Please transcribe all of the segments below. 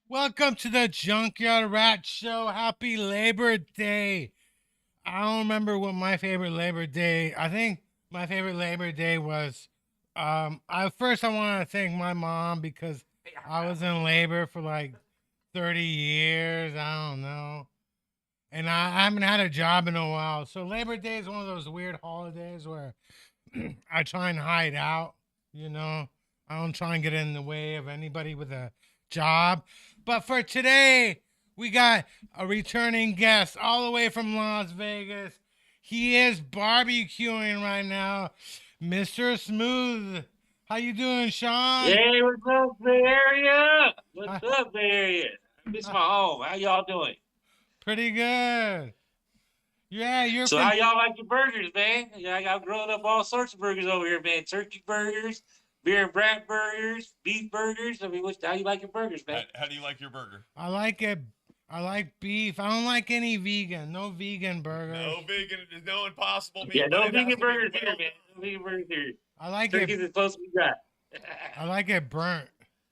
Welcome to the Junkyard Rat Show. Happy Labor Day. I don't remember what my favorite Labor Day. I think my favorite Labor Day was I want to thank my mom because I was in labor for like 30 years. I don't know. And I haven't had a job in a while. So Labor Day is one of those weird holidays where I try and hide out, you know. I don't try and get in the way of anybody with a job. But for today, we got a returning guest all the way from Las Vegas. He is barbecuing right now, Mr. Smooth. How you doing, Sean? Hey, what's up, Bay Area? What's up, Bay Area? I miss my home. How y'all doing? Pretty good. Yeah, you're So from... how y'all like your burgers, man? Yeah, I got growing up all sorts of burgers over here, man. Turkey burgers, beer and brat burgers, beef burgers. I mean, how you like your burgers, man? How do you like your burger? I like it. I like beef. I don't like any vegan. No vegan burgers. No vegan. No impossible meat. Yeah, no vegan burgers here, man. No vegan burgers here. I like Turkey's it. as close as we got. I like it burnt.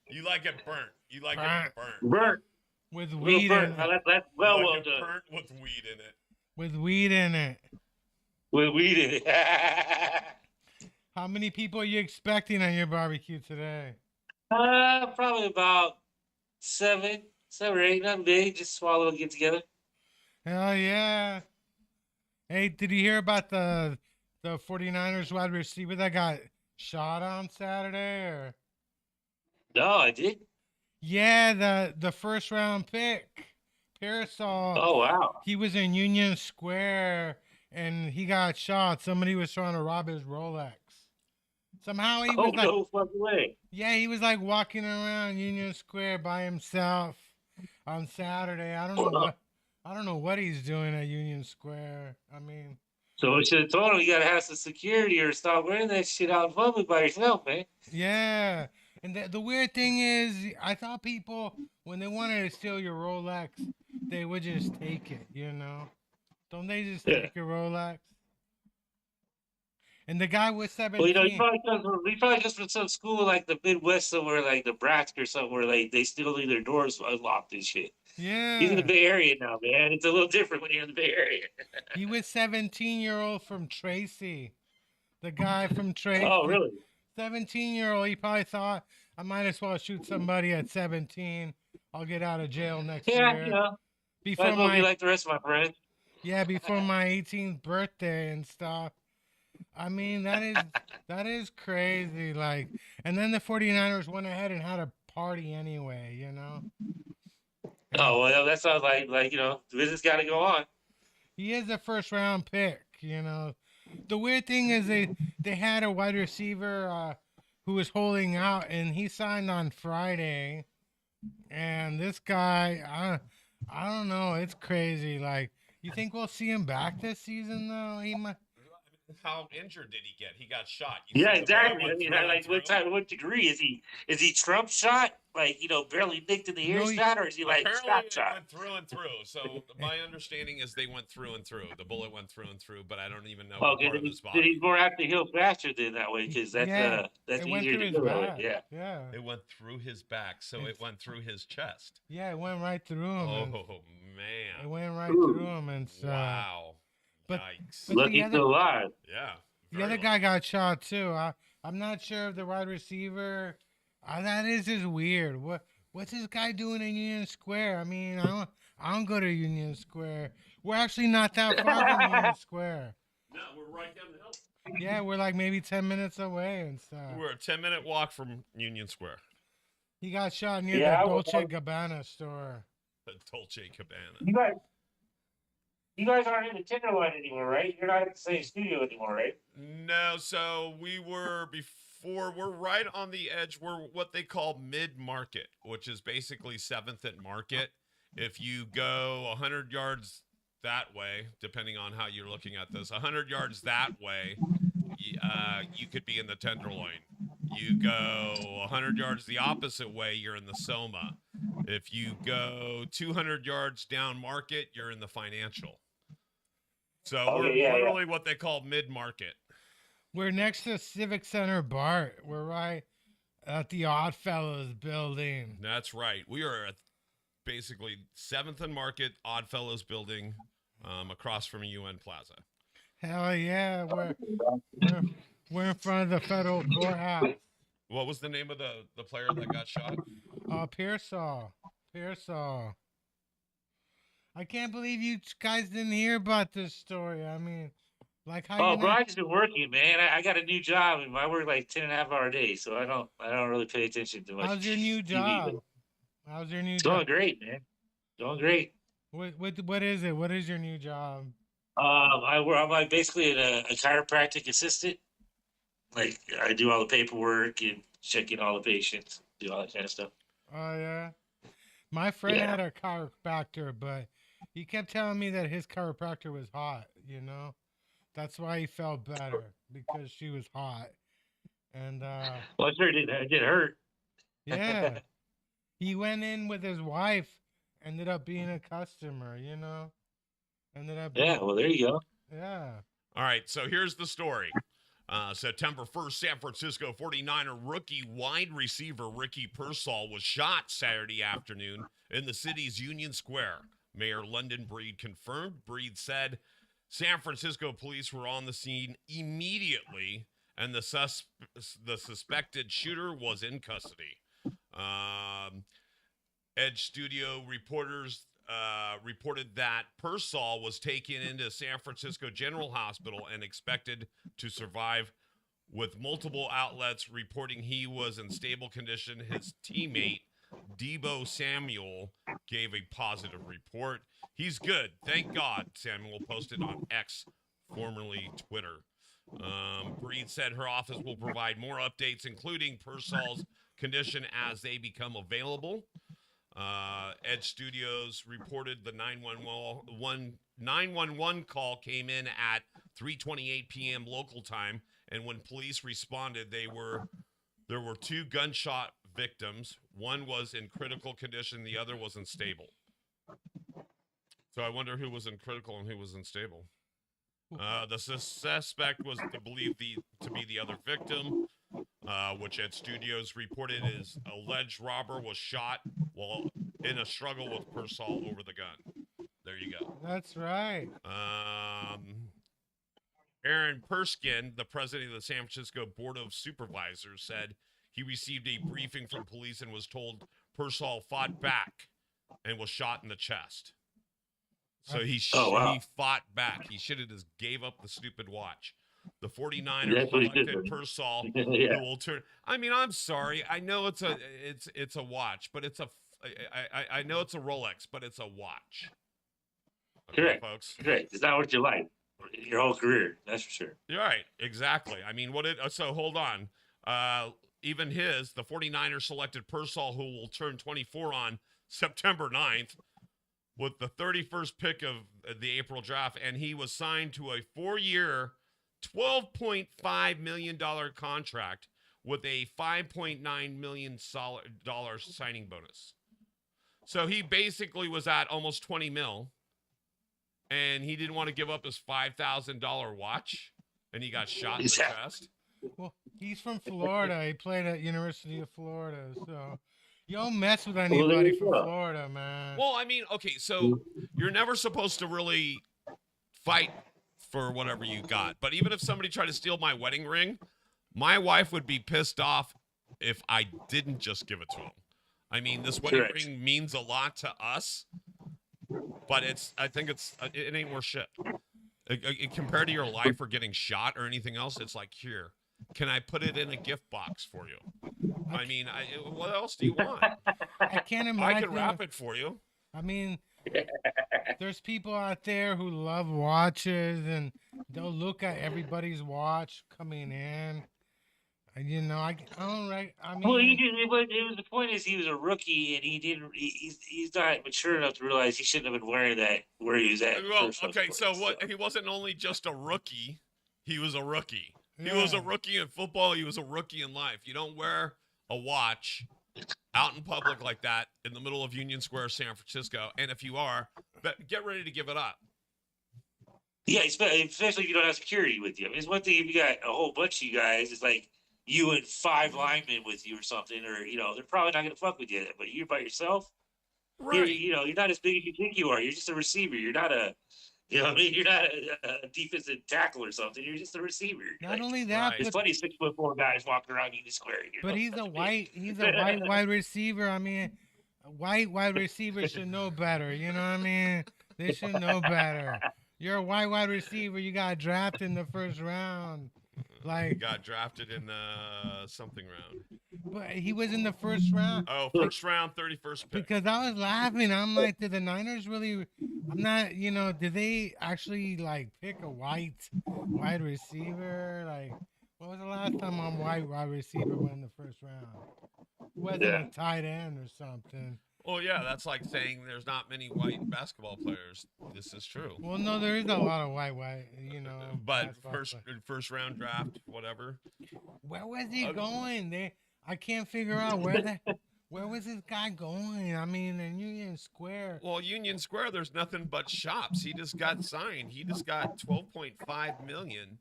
You like it burnt. You like Burnt. it burnt. Burnt. With weed in Now, it. that's You well like it done. burnt with weed in it. With weed in it. With weed in it. How many people are you expecting on your barbecue today? Probably about seven or eight. Nothing big. Just swallow and get together. Hell yeah. Hey, did you hear about the 49ers wide receiver that got shot on Saturday? Or No, I did. yeah, the first round pick, Parasol. Oh, wow. He was in Union Square and he got shot. Somebody was trying to rob his Rolex. Somehow he was like, no fucking way. yeah, he was like walking around Union Square by himself on Saturday. I don't know what he's doing at Union Square. I mean, So we should have told him you gotta have some security or stop wearing that shit out in public by yourself, man. yeah. And the weird thing is, I thought people, when they wanted to steal your Rolex, they would just take it, you know? Don't they just take your Rolex? And the guy was 17. Well, he probably comes from some school like the Midwest somewhere, like Nebraska or somewhere, like they still leave their doors unlocked and shit. Yeah. He's in the Bay Area now, man. It's a little different when you're in the Bay Area. He was 17-year-old from Tracy. The guy from Tracy. Oh, really? 17-year-old. He probably thought, I might as well shoot somebody at 17. I'll get out of jail next year. Yeah, you know. Before Might as well be like the rest of my friends. Yeah, before my 18th birthday and stuff. I mean, that is crazy. Like, and then the 49ers went ahead and had a party anyway, you know? Oh, well, that sounds like the business got to go on. He is a first round pick, you know. The weird thing is they had a wide receiver who was holding out, and he signed on Friday. And this guy, I don't know. It's crazy. Like, you think we'll see him back this season, though? He might. How injured did he get? He got shot. Yeah, exactly. I mean, like, what degree is he? Is he Trump shot? Like, barely nicked in the ear shot, or is he like Scott shot? Went through and through. So my understanding is they went through and through. The bullet went through and through, but I don't even know what part of his body. He's more apt to heal faster than that way because that's easier to do. Yeah. It went through his back, so it went through his chest. Yeah, it went right through him. Oh man! It went right through him, and wow. But lucky still alive. Yeah. The other guy got shot too. I'm not sure if the wide receiver. That is just weird. What what's this guy doing in Union Square? I mean, I don't go to Union Square. We're actually not that far from Union Square. No, we're right down the hill. Yeah, we're like maybe 10 minutes away and stuff. We're a 10-minute walk from Union Square. He got shot near Yeah, the Dolce Gabbana store. The Dolce Gabbana. You guys aren't in the Tenderloin anymore, right? You're not at the same studio anymore, right? No, so we were before. We're right on the edge. We're what they call mid-market, which is basically 7th and Market. If you go 100 yards that way, depending on how you're looking at this, 100 yards that way, you could be in the Tenderloin. You go 100 yards the opposite way, you're in the Soma. If you go 200 yards down Market, you're in the Financial. So we're literally what they call mid-market. We're next to Civic Center BART. We're right at the Oddfellows building. That's right. We are at basically 7th and Market, Oddfellows building, across from UN Plaza. Hell yeah, we're in front of the federal courthouse. What was the name of the player that got shot? Pearsall. I can't believe you guys didn't hear about this story. I mean, like how? Oh, bro, I just been working, man. I got a new job, and I work like 10.5-hour days, so I don't really pay attention to much. How's your new job? It's going great, man. Going great. What is it? What is your new job? I'm like basically a chiropractic assistant. Like I do all the paperwork and checking all the patients, do all that kind of stuff. Oh yeah. My friend had a chiropractor, but he kept telling me that his chiropractor was hot, you know? That's why he felt better, because she was hot. And well, sure it did hurt. Yeah. He went in with his wife, ended up being a customer, you know? Well there you go. Yeah. All right, so here's the story. September 1st, San Francisco 49er rookie wide receiver Ricky Pearsall was shot Saturday afternoon in the city's Union Square. Mayor London Breed confirmed. Breed said San Francisco police were on the scene immediately, and the suspected shooter was in custody. Edge Studio reporters reported that Pearsall was taken into San Francisco General Hospital and expected to survive, with multiple outlets reporting he was in stable condition. His teammate, Debo Samuel, gave a positive report. He's good, thank God, Samuel posted on X, formerly Twitter. Breed said her office will provide more updates, including Pearsall's condition, as they become available. Edge Studios reported the 911 call came in at 3:28 p.m. local time, and when police responded, there were 2 gunshot victims. One was in critical condition, the other was unstable. So I wonder who was in critical and who was unstable. The suspect was believed to be the other victim, which Ed Studios reported his alleged robber was shot while in a struggle with Pearsall over the gun. There you go. That's right. Aaron Perskin, the president of the San Francisco Board of Supervisors, said he received a briefing from police and was told Pearsall fought back and was shot in the chest. So he fought back. He should have just gave up the stupid watch. The 49ers selected Pearsall, who will turn. I mean, I'm sorry. I know it's a watch, but I know it's a Rolex, but it's a watch. Okay, correct, folks. Correct. It's not what you like your whole career. That's for sure. You're right. Exactly. I mean, so hold on. Even the 49ers selected Pearsall, who will turn 24 on September 9th. With the 31st pick of the April draft, and he was signed to a 4-year, $12.5 million contract with a $5.9 million signing bonus. So he basically was at almost 20 mil, and he didn't want to give up his $5,000 watch, and he got shot in the chest. Well, he's from Florida. He played at University of Florida, so you don't mess with anybody from Florida, man. Well, I mean, okay, so you're never supposed to really fight for whatever you got. But even if somebody tried to steal my wedding ring, my wife would be pissed off if I didn't just give it to him. I mean, this wedding Correct. ring means a lot to us, but I think it ain't worth shit. Compared to your life or getting shot or anything else, it's like, here, can I put it in a gift box for you? I mean, what else do you want? I can't I imagine. can wrap it for you. I mean, there's people out there who love watches, and they'll look at everybody's watch coming in. And, you know, I don't right. I Well, mean, the point is he was a rookie and he didn't. He's not mature enough to realize he shouldn't have been wearing that where he was at. Well, first okay, place, so what? He wasn't only just a rookie; he was a rookie. He was a yeah. rookie in football. He was a rookie in life. You don't wear a watch out in public like that in the middle of Union Square, San Francisco. And if you are, get ready to give it up. Yeah, especially if you don't have security with you. I mean, it's one thing if you got a whole bunch of you guys. It's like you and 5 linemen with you or something, or they're probably not going to fuck with you. But you're by yourself. Right. You're not as big as you think you are. You're just a receiver. You're not a, what I mean, you're not a defensive tackle or something. You're just a receiver. Not only that, It's funny 6'4" guys walking around Union Square. but he's a white wide receiver. I mean, a white wide receiver should know better. You know what I mean? They should know better. You're a white wide receiver. You got drafted in the first round. He got drafted in the something round. But he was in the first round. Oh, first round, 31st pick. Because I was laughing. I'm like, did the Niners really? I'm not. Did they actually pick a white wide receiver? When was the last time a white wide receiver went in the first round? Wasn't a tight end or something. Well, yeah, that's like saying there's not many white basketball players. This is true. Well, no, there is a lot of white, But first round draft, whatever. Where was he going? I can't figure out where was this guy going? I mean, in Union Square. Well, Union Square, there's nothing but shops. He just got signed. He just got $12.5 million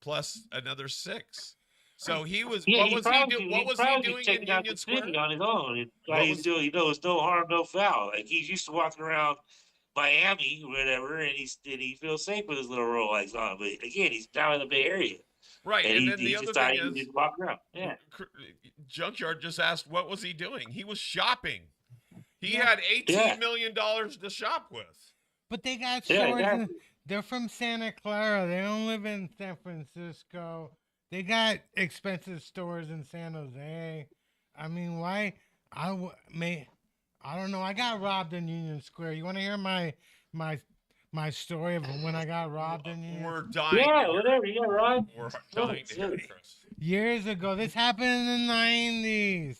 plus another 6. So he was. Yeah, what was he doing in Union Square on his own? He's doing. It's no harm, no foul. Like he's used to walking around Miami or whatever, and he feels safe with his little Rolex on. But again, he's down in the Bay Area. Right, and then the other thing is, just walk around. Yeah. Junkyard just asked, what was he doing? He was shopping. He had $18 million to shop with. But they got stores. They're from Santa Clara. They don't live in San Francisco. They got expensive stores in San Jose. I mean, why? I don't know. I got robbed in Union Square. You want to hear my story of when I got robbed in Union? We're dying. Yeah, whatever. You got robbed. We're dying to hear, Chris. Years ago, this happened in the 90s.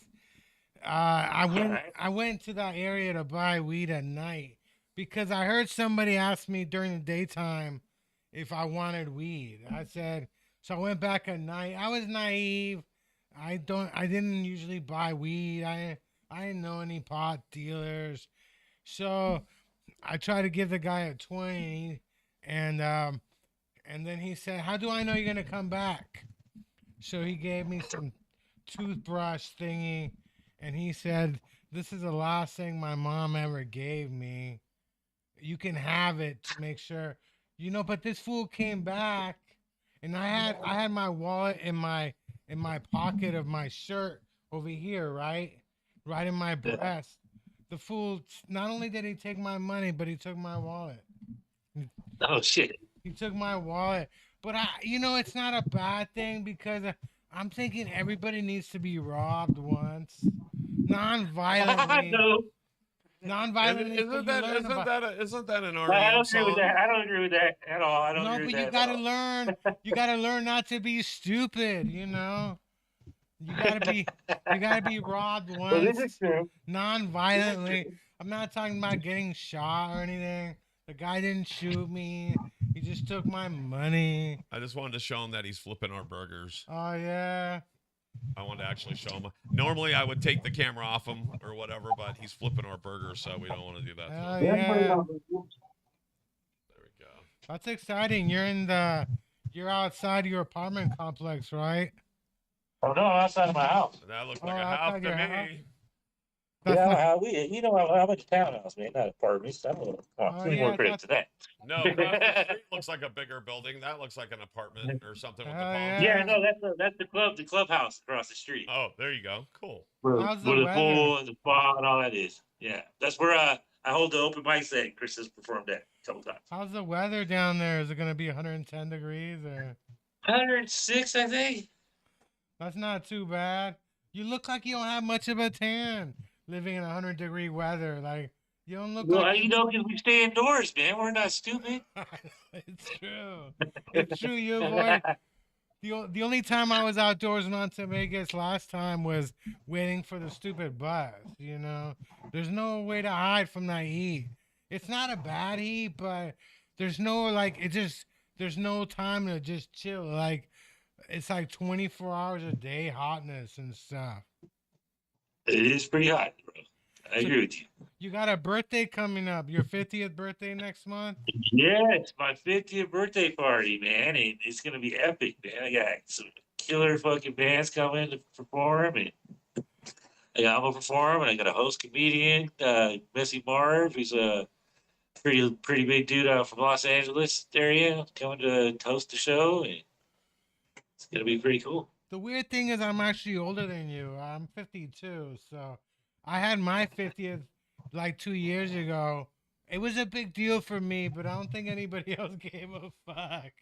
I went to that area to buy weed at night because I heard somebody ask me during the daytime if I wanted weed. I said. So I went back at night. I was naive. I didn't usually buy weed. I didn't know any pot dealers. So I tried to give the guy a 20, and then he said, "How do I know you're gonna come back?" So he gave me some toothbrush thingy, and he said, "This is the last thing my mom ever gave me. You can have it to make sure." But this fool came back. And I had my wallet in my pocket of my shirt over here, right in my breast. The fool, not only did he take my money, but he took my wallet. Oh shit! He took my wallet, but it's not a bad thing because I'm thinking everybody needs to be robbed once, non-violently. Non-violent. Isn't that an R.E.M. I don't song? agree with that. I don't agree with that at all. No, but you gotta learn. You gotta learn not to be stupid. You gotta be robbed once. Well, this is true. Non-violently. I'm not talking about getting shot or anything. The guy didn't shoot me. He just took my money. I just wanted to show him that he's flipping our burgers. Oh yeah. I wanted to actually show him. Normally, I would take the camera off him or whatever, but he's flipping our burgers, so we don't want to do that. Oh yeah. There we go. That's exciting. You're outside your apartment complex, right? Oh no, I'm outside of my house. That looked like a house to me. House? That's Yeah, not. you know how much townhouse, man, not apartments. I'm a, Oh give me yeah, more I credit thought. to that. No, across the street looks like a bigger building. That looks like an apartment or something with the Hell palm Yeah, trees. yeah. no, that's the clubhouse across the street. Oh, there you go. Cool. How's the Where the weather? pool and the spa and all that is. Yeah, that's where I hold the open mic set. Chris has performed at a couple times. How's the weather down there? Is it gonna be 110 degrees or? 106, I think. That's not too bad. You look like you don't have much of a tan living in 100-degree weather. Like you don't look like Well, you. you know, because we stay indoors, man. We're not stupid. It's true. It's true. You avoid the only time I was outdoors and on to Vegas last time was waiting for the stupid bus. You know, there's no way to hide from that heat. It's not a bad heat, but there's no like it just there's no time to just chill. Like it's like 24 hours a day hotness and stuff. It is pretty hot, bro. I So agree with you. you got a birthday coming up. Your 50th birthday next month. Yeah, it's my 50th birthday party, man, and it's gonna be epic, man. I got some killer fucking bands coming to perform, and I'm gonna perform, and I got a host comedian, Missy Marv, who's a pretty big dude out from Los Angeles area, coming to host the show, and it's gonna be pretty cool. The weird thing is, I'm actually older than you. I'm 52, so I had my 50th like 2 years ago. It was a big deal for me, but I don't think anybody else gave a fuck.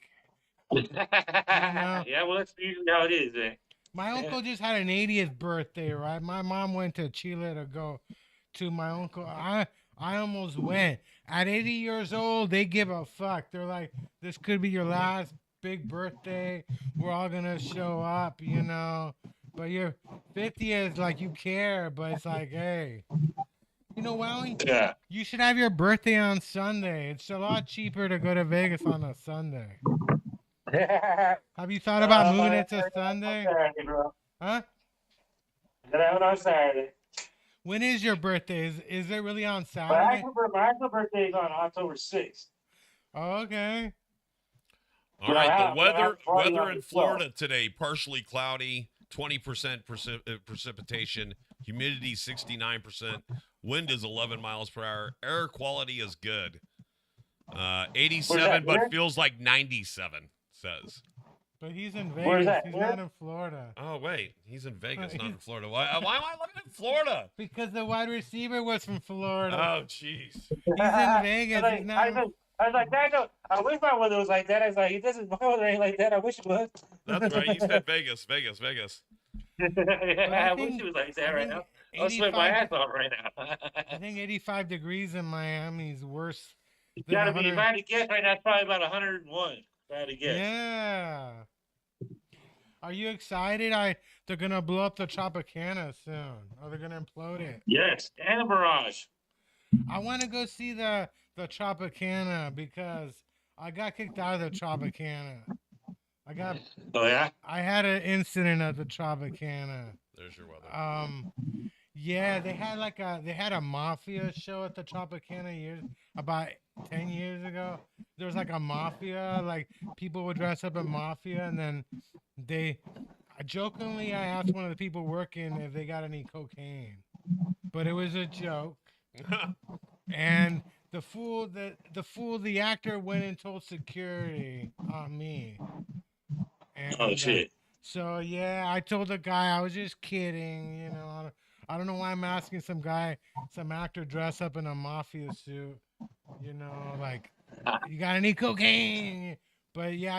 You know, Yeah, well, that's usually how it is, man. my Yeah. uncle just had an 80th birthday, right? My mom went to Chile to go to my uncle. I almost went. At 80 years old, they give a fuck. They're like, this could be your last big birthday. We're all gonna show up, you know. But your 50 is like you care, but it's like, hey, you know, Yeah. you should have your birthday on Sunday. It's a lot cheaper to go to Vegas on a Sunday. Have you thought about moving it to Sunday? Saturday, bro. Huh? Gotta have it on Saturday. When is your birthday? Is it really on My Saturday? actual birthday is on October 6th. Oh, okay. All But right. I The have weather party weather on in the 12th. Florida today: partially cloudy, 20% precipitation, humidity 69%, wind is 11 miles per hour, air quality is good. 87, but here? feels like 97. Says. But he's in Where's Vegas. that? He's Here? not in Florida. Oh wait, he's in Vegas, not in He's- Florida. Why am I living in Florida? Because the wide receiver was from Florida. Oh jeez. He's in Vegas. I He's was not. like, I was like, I wish my weather was like that. I was like, it doesn't. My weather ain't like that. I wish it was. That's right. He said Vegas, Vegas, Vegas. I wish it was like that right now. I'll sweat my ass off right now. I think 85 degrees in Miami is worse than Gotta be. 100. If I had to guess right now, it's probably about 101. If I had to guess. Yeah. Are you excited? They're gonna blow up the Tropicana soon. Or they're gonna implode it. Yes, and a Mirage. I want to go see the Tropicana because I got kicked out of the Tropicana. Oh yeah. I had an incident at the Tropicana. There's your weather. Yeah, they had a mafia show at the Tropicana about 10 years ago. There was like a mafia, like people would dress up in mafia, and then jokingly I asked one of the people working if they got any cocaine, but it was a joke. And the actor went and told security on me. And, Oh shit. so yeah, I told the guy I was just kidding. You know, I don't know why I'm asking some actor dressed up in a mafia suit. You know, like, you got any cocaine? But yeah,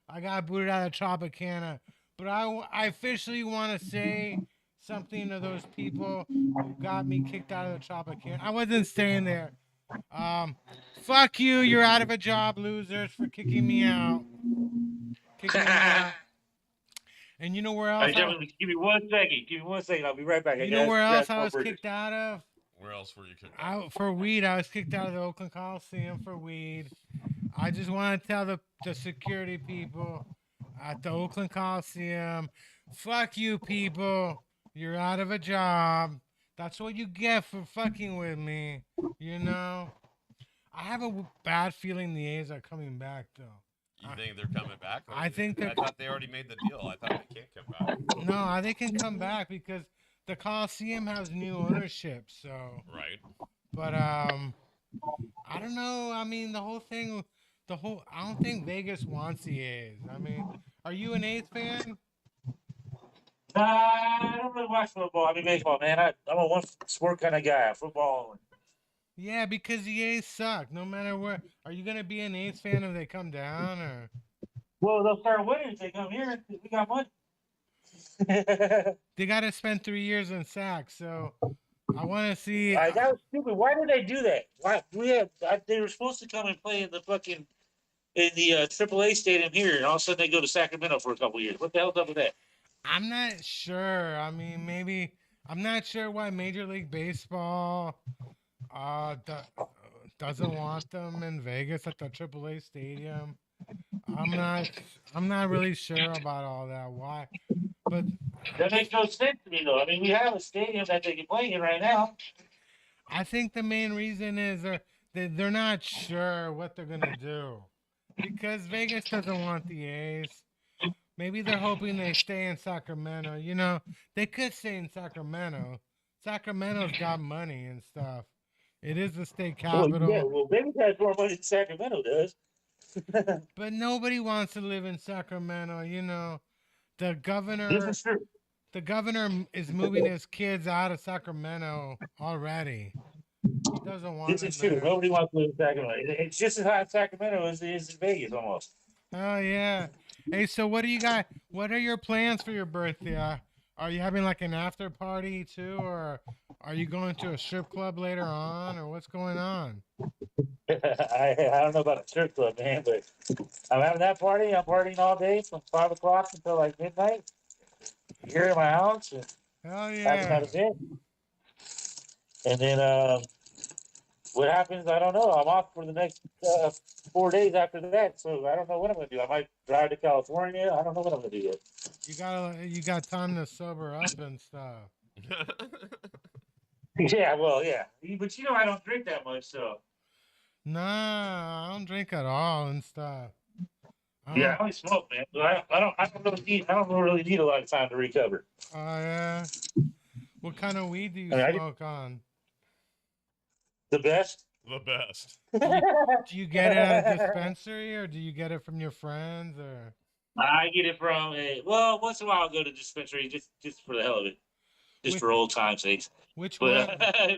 I got booted out of Tropicana. But I officially want to say something to those people who got me kicked out of the Tropicana. I wasn't staying there. Fuck you. You're out of a job, losers, for kicking me out. And you know where else? Give me 1 second. Give me 1 second. I'll be right back. You know where else I was kicked out of? Where else were you kicked out? Out for weed. I was kicked out of the Oakland Coliseum for weed. I just want to tell the security people at the Oakland Coliseum, fuck you people. You're out of a job. That's what you get for fucking with me. You know? I have a bad feeling the A's are coming back, though. You think they're coming back? I think I thought they already made the deal. I thought they can't come back. No, they can come back because the Coliseum has new ownership, so. Right. But I don't know. I mean, I don't think Vegas wants the A's. I mean, are you an A's fan? I don't really watch football. I mean baseball, man. I'm a one sport kind of guy. Football. Yeah, because the A's suck. No matter where. Are you gonna be an A's fan if they come down, or Well, they'll start winning if they come here. We got money. they got to spend 3 years in sacks? So I want to see. That was stupid. Why did they do that? Why they were supposed to come and play in the fucking AAA stadium here, and all of a sudden they go to Sacramento for a couple years. What the hell's up with that? I'm not sure. I mean, maybe I'm not sure why Major League Baseball uh do, doesn't want them in Vegas at the AAA stadium. I'm not I'm not really sure about all that. Why? But That makes no sense to me, though. I mean, we have a stadium that they can play in right now. I think the main reason is they're not sure what they're gonna do because Vegas doesn't want the A's. Maybe they're hoping they stay in Sacramento. You know, they could stay in Sacramento. Sacramento's got money and stuff. It is the state capital, Well, Vegas has more money than Sacramento does. but nobody wants to live in Sacramento. You know, the This governor, is true. the governor is moving his kids out of Sacramento already. He doesn't want This them is true. there. Nobody wants to live in Sacramento. It's just as hot in Sacramento as it is in Vegas, almost. Oh yeah. Hey, so what do you got? What are your plans for your birthday? Are you having like an after party too, or are you going to a strip club later on, or what's going on? I don't know about a strip club, man, but I'm having that party. I'm partying all day from 5 o'clock until like midnight here in my house and Hell having that yeah. event. And then what happens? I don't know. I'm off for the next 4 days after that, so I don't know what I'm gonna do. I might drive to California. I don't know what I'm gonna do yet. You got time to sober up and stuff. Yeah, well, yeah, but you know I don't drink that much, so Nah, I don't drink at all and stuff. I yeah, don't. I only smoke, man. So I don't really need a lot of time to recover. Oh yeah. What kind of weed do you I mean, smoke on? the best. The best. Do you get it at a dispensary or do you get it from your friends or? I get it from once in a while I'll go to dispensary just for the hell of it, just Which, for old time's sake. which But one?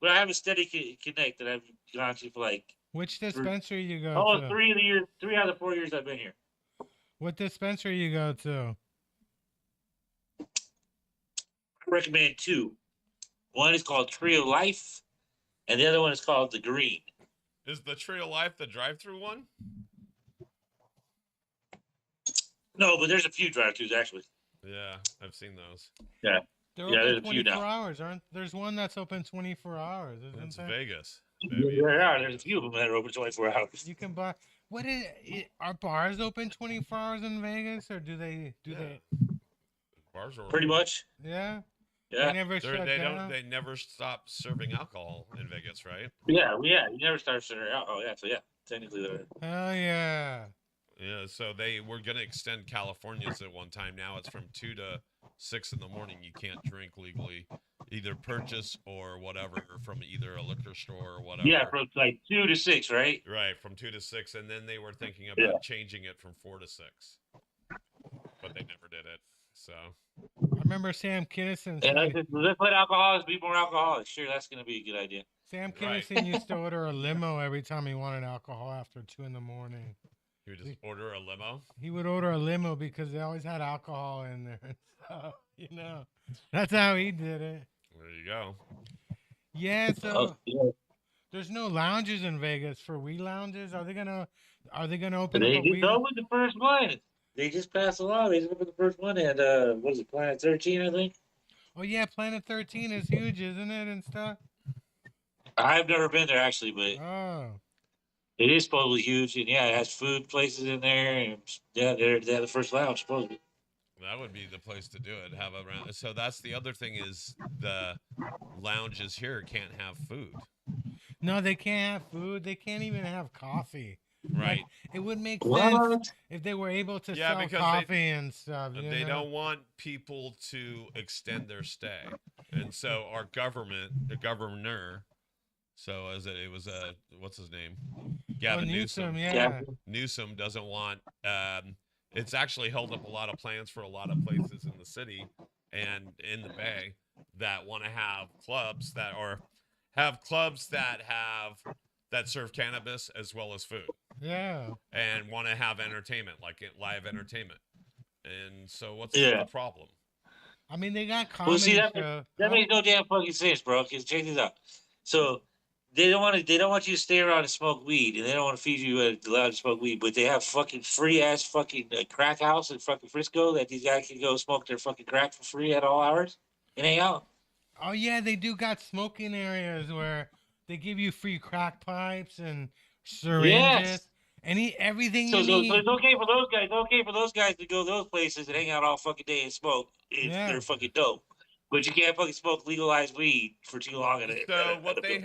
but I have a steady connect that I've gone to for like Which dispensary you go almost to? 3 out of the 4 years I've been here. What dispensary you go to? I recommend two. One is called Tree of Life, and the other one is called The Green. Is the Tree of Life the drive-through one? No, but there's a few drive-throughs actually. Yeah, I've seen those. Yeah, They're Yeah, there's open a few 24 now. hours, aren't? There's one that's open 24 hours, isn't It's there? Vegas. Baby. there are. There's a few of them that are open 24 hours. You can buy. Are bars open 24 hours in Vegas, or do they? Bars are Pretty much. Yeah. They Yeah, never shut down. they never stop serving alcohol in Vegas, right? yeah. You never start serving alcohol. Yeah, so yeah, technically they're. Hell yeah. Yeah, so they were gonna extend California's at one time. Now it's from 2 to 6 in the morning. You can't drink legally, either purchase or whatever from either a liquor store or whatever. Yeah, from like 2 to 6, right? Right, from 2 to 6, and then they were thinking about Yeah. changing it from 4 to 6, but they never did it. So I remember Sam Kinison. And let's let alcoholics be more alcoholics. Sure, that's going to be a good idea. Sam Right. Kinison used to order a limo every time he wanted alcohol after 2 in the morning. you would just order a limo. He would order a limo because they always had alcohol in there. So, you know, that's how he did it. There you go. Yeah. So Oh, yeah. there's no lounges in Vegas for weed lounges. Are they gonna open They up a just weed? opened the first one. They just passed a law. They just opened the first one, and what is it, Planet 13, I think? Oh yeah, Planet 13 is huge, isn't it, and stuff? I've never been there actually, but Oh. it is supposedly huge, and yeah, it has food places in there, and yeah, they have the first lounge supposedly. That would be the place to do it. Have a round. So that's the other thing is the lounges here can't have food. No, they can't have food. They can't even have coffee. Like, Right. it would make sense What? if they were able to Yeah, sell because coffee and stuff. they don't want people to extend their stay, and so our government, the governor, so as it was what's his name, Oh, Gavin Newsom, Newsom. Yeah. yeah. Newsom doesn't want. It's actually held up a lot of plans for a lot of places in the city and in the Bay that want to have clubs that serve cannabis as well as food, Yeah. and want to have entertainment, like live entertainment. And so, what's Yeah. the problem? I mean, they got Well, see, comedy that show. that Huh? makes no damn fucking sense, bro. Because check this out. So they don't want you to stay around and smoke weed, and they don't want to feed you allowed to smoke weed. But they have fucking free ass fucking crack house in fucking Frisco that these guys can go smoke their fucking crack for free at all hours and hang out. Oh yeah, they do got smoking areas where they give you free crack pipes and syringes, Yes. everything So, you so need. it's okay for those guys. It's okay for those guys to go those places and hang out all fucking day and smoke if Yeah. they're fucking dope. But you can't fucking smoke legalized weed for too long So at a building. what they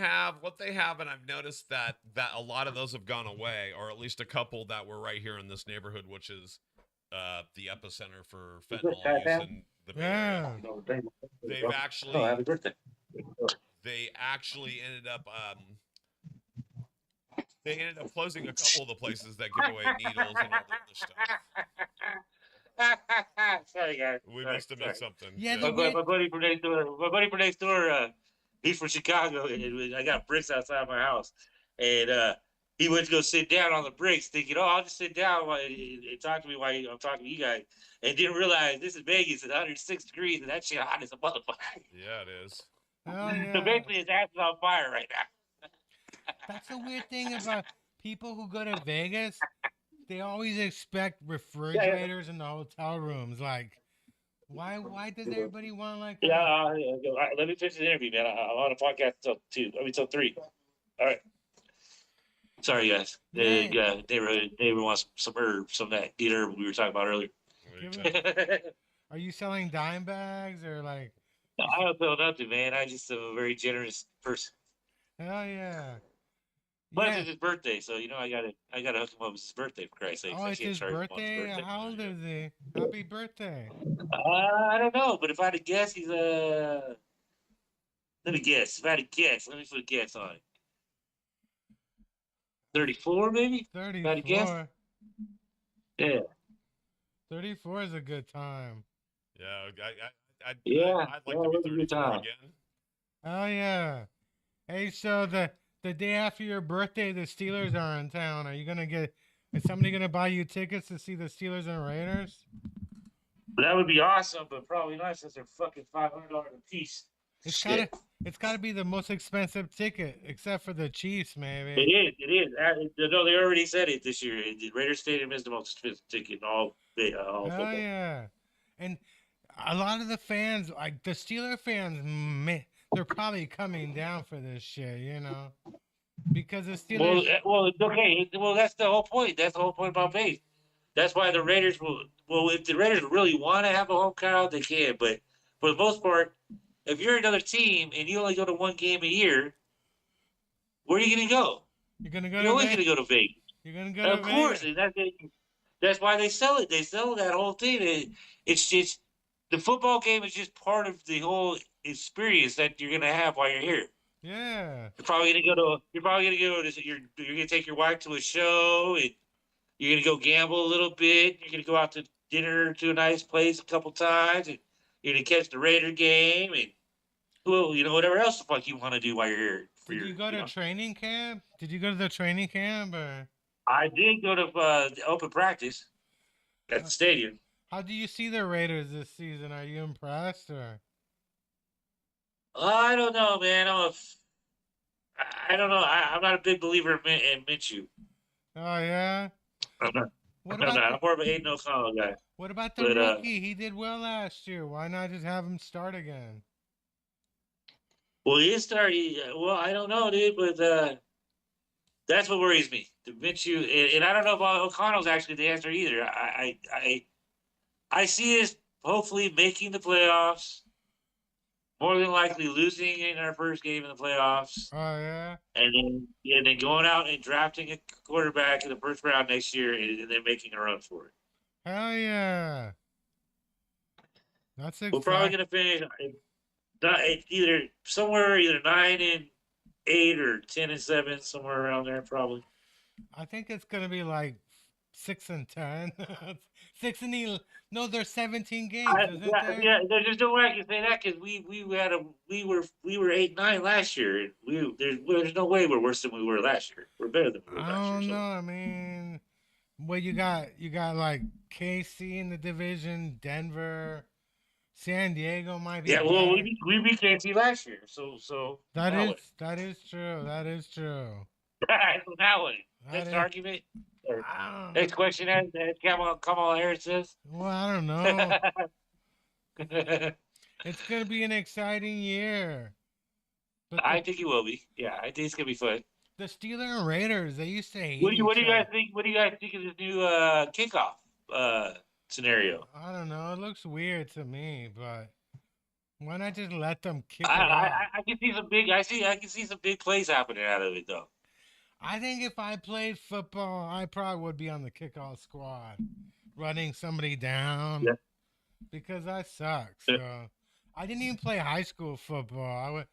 have, and I've noticed that a lot of those have gone away, or at least a couple that were right here in this neighborhood, which is the epicenter for fentanyl use in the Bay Area. Yeah. They've Oh, happy actually birthday. ended up they ended up closing a couple of the places that give away needles and all the other stuff. Sorry, guys. We Sorry, must have missed sorry. something. Yeah, Yeah. the weird. My buddy from next door. My buddy from next door. He's from Chicago, and I got bricks outside my house, and he went to go sit down on the bricks, thinking, "Oh, I'll just sit down and talk to me while I'm talking to you guys," and didn't realize this is Vegas at 106 degrees, and that shit hot as a motherfucker. Yeah, it is. Oh So yeah. basically, his ass is on fire right now. That's the weird thing about people who go to Vegas. They always expect refrigerators in the hotel rooms. Like, why does everybody want like Yeah, that? let me finish the interview, man. I'm on a podcast till 2. I mean, till 3. All right. Sorry, guys. Yeah. They want some herb, some of that good herb we were talking about earlier. Give I Are you selling dime bags or like? don't feel nothing, man. I just am a very generous person. Hell yeah. Plus, Yeah. it's his birthday, so I gotta hook him up. It's his birthday, for Christ's sake. Oh, I it's can't his charge him on his birthday. How old is he? Happy birthday. I don't know, but if I had to guess, he's let me guess. If I had to guess, let me put a guess on it. 34, maybe. If I had to guess. 34. Yeah. 34 is a good time. Yeah, I'd Yeah. like Yeah, to it be was a good 34 time. again. Oh yeah. Hey, so the day after your birthday, the Steelers are in town. Are you gonna get? Is somebody gonna buy you tickets to see the Steelers and Raiders? That would be awesome, but probably not since they're fucking $500 a piece. Shit. It's gotta be the most expensive ticket, except for the Chiefs, It maybe. is. It is. No, they already said it this year. The Raiders Stadium is the most expensive ticket in all Oh football. yeah, and a lot of the fans, like the Steeler fans, they're probably coming down for this shit, because the Steelers. Well, it's okay. Well, that's the whole point. That's the whole point about base. That's why the Raiders will. Well, if the Raiders really want to have a home crowd, they can. But for the most part, if you're another team and you only go to one game a year, where are you going to go? You're gonna go You're to always Vegas. going to go to Vegas. You're gonna go Of to course, Vegas. and that's why they sell it. They sell that whole thing. It's just the football game is just part of the whole experience that you're gonna have while you're here. Yeah. You're probably gonna go to. You're probably gonna go to. You're gonna take your wife to a show, and you're gonna go gamble a little bit. You're gonna go out to dinner to a nice place a couple times, and you're gonna catch the Raider game, and well, whatever else the fuck you want to do while you're here. Did you go to training camp? Did you go to the training camp or? I did go to the open practice at the stadium. How do you see the Raiders this season? Are you impressed or? I don't know, man. I don't know. I'm not a big believer in Minshew. Oh yeah. I'm not. What I'm not. about I'm more of an Aiden O'Connell guy. what about the But rookie? He did well last year. Why not just have him start again? well, he is starting. Well, I don't know, dude. But that's what worries me. The Minshew, and I don't know if O'Connell's actually the answer either. I see us hopefully making the playoffs, more than likely losing in our first game in the playoffs, Oh yeah. and then going out and drafting a quarterback in the first round next year, and then making a run for it. Hell yeah. That's We're probably exact. going to finish either somewhere either 9-8 or 10-7, somewhere around there, probably. I think it's gonna be like 6-10. 6 and 11. No, there's 17 games, isn't there? Yeah. There's no way I can say that because we were 8-9 last year. And there's no way we're worse than we were last year. We're better than we were I last year. don't know. So I mean, what you got like KC in the division, Denver, San Diego might be yeah, well, better. we beat KC last year. So That now is what? that is true. That is true. So now what? That Next is. argument or I don't next know. question? As Kamala Harris says. Well, I don't know. It's gonna be an exciting year. But I think it will be. Yeah, I think it's gonna be fun. the Steelers and Raiders, they used to hate What do each you guys other. think? What do you guys think of this new kickoff scenario? I don't know. It looks weird to me, but why not just let them kick I, it I off? I can see some big. I can see some big plays happening out of it though. I think if I played football, I probably would be on the kickoff squad, running somebody down Yeah. because I suck. So I didn't even play high school football.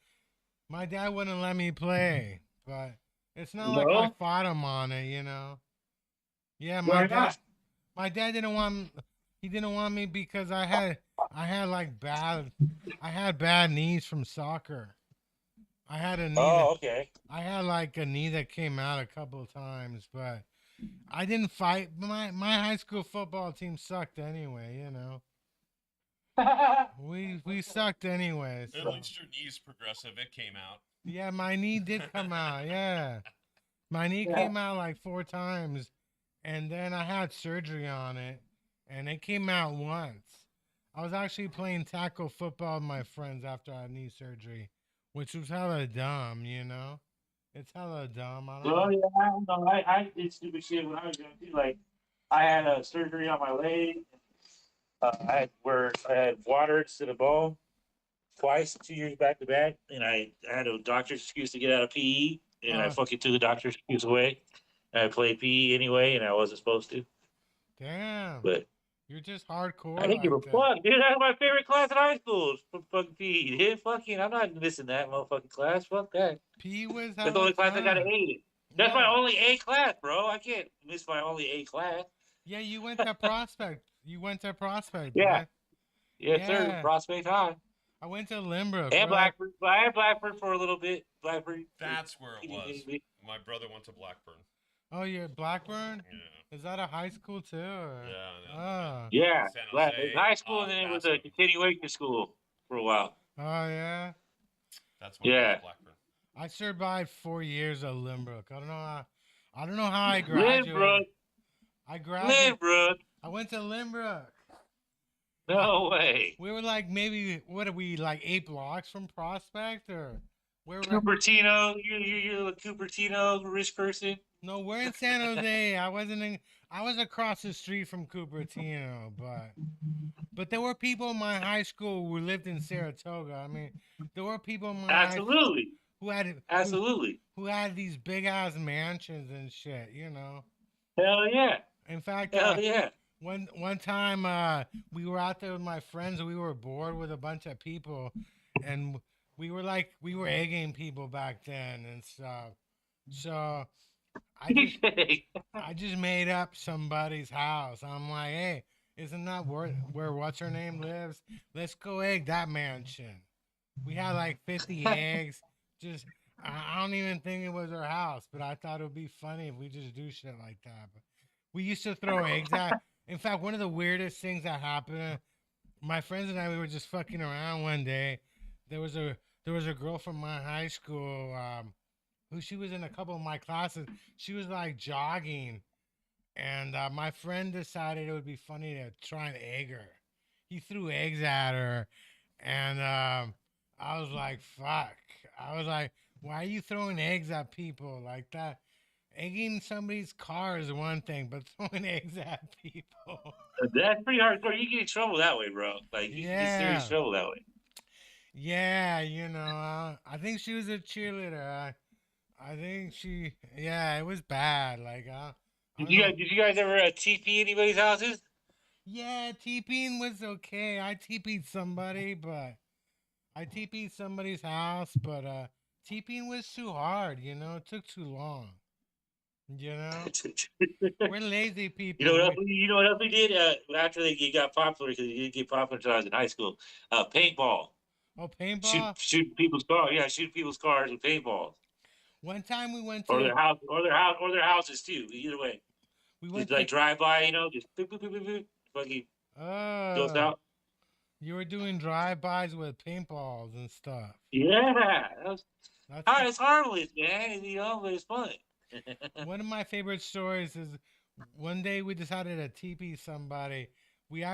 My dad wouldn't let me play, but it's not like I No, fought him on it, you know. Yeah, why not? my dad didn't want he didn't want me because I had like I had bad knees from soccer. I had a knee that Oh, okay. I had like a knee that came out a couple of times, but I didn't fight. My high school football team sucked anyway, you know. We sucked anyway. At So least your knee's progressive. It came out. yeah, my knee did come out. Yeah. My knee came out like 4 times, and then I had surgery on it, and it came out once. I was actually playing tackle football with my friends after I had knee surgery, which was hella dumb, you know? It's hella dumb. I don't Well, know. yeah, I don't know. I did stupid shit when I was young too. Like, I had a surgery on my leg. I had water instead of bone twice, 2 years back to back, and I had a doctor's excuse to get out of PE, and I Uh, fucking threw the doctor's excuse away. And I played PE anyway, and I wasn't supposed to. damn. But You're just I hardcore didn't give like a that. fuck, dude. That's my favorite class in high school. Fucking PE, dude. Fucking, I'm not missing that motherfucking class. Fuck that. P was That's the hella only class I got an fun. A in. That's my Yeah. only A class, bro. I can't miss my only A class. Yeah, you went to Prospect. You went to Prospect, Yeah. boy. Yes, sir. Yeah. Prospect High. I went to Limbrook. And We're like, Blackford. I had Blackford for a little bit. Blackford. That's where it was. My brother went to Blackburn. oh, you're Blackburn? Yeah. Is that a high school too? Or? Yeah. Oh. Yeah. San It was Jose, high school, and then it was a Paso. continuation school for a while. Oh, yeah. That's my Yeah. brother's Blackburn. I survived 4 years at Limbrook. I don't know how I Lynbrook. graduated. I graduated. Lynbrook. I went to Limbrook. No way. We were like maybe what are we like 8 blocks from Prospect or where were Cupertino. You're a Cupertino rich person. no we're in San Jose. I was across the street from Cupertino, but there were people in my high school who lived in Saratoga. I mean, there were people in my high Absolutely. who had Absolutely. who had these big ass mansions and shit, you know. Hell yeah. In fact, Hell yeah. one time we were out there with my friends and we were bored with a bunch of people and we were egging people back then and stuff. So I just made up somebody's house. I'm like, hey, isn't that where what's her name lives? Let's go egg that mansion. We had like 50 eggs. Just I don't even think it was her house, but I thought it would be funny if we just do shit like that. But we used to throw eggs out. In fact, one of the weirdest things that happened, my friends and I, we were just fucking around one day. There was a girl from my high school, who she was in a couple of my classes. She was like jogging, and my friend decided it would be funny to try and egg her. He threw eggs at her, and I was like, "Fuck!" I was like, "Why are you throwing eggs at people like that?" Egging somebody's car is one thing, but throwing eggs at people. That's pretty hardcore. You get in trouble that way, bro. Like, you get serious Yeah. trouble that way. Yeah, I think she was a cheerleader. I think yeah, it was bad. Like, I don't know. Did you guys ever TP anybody's houses? Yeah, TPing was okay. I TP'd somebody's house, but TPing was too hard. It took too long. You know, we're lazy You know people. what else? You know what else we did after they got popular because they didn't get popular until I was in high school. Paintball, Oh, paintball. shoot people's cars. Yeah, shoot people's cars with paintballs, One time we went or to their house, or their houses too. Either way, we just went to like drive by, just boop, boop, boop, boop, boop, fucking goes uh out. you were doing drive-bys with paintballs and stuff. Yeah, that was That's ki- it's harmless, man. But it's fun. One of my favorite stories is one day we decided to TP somebody. We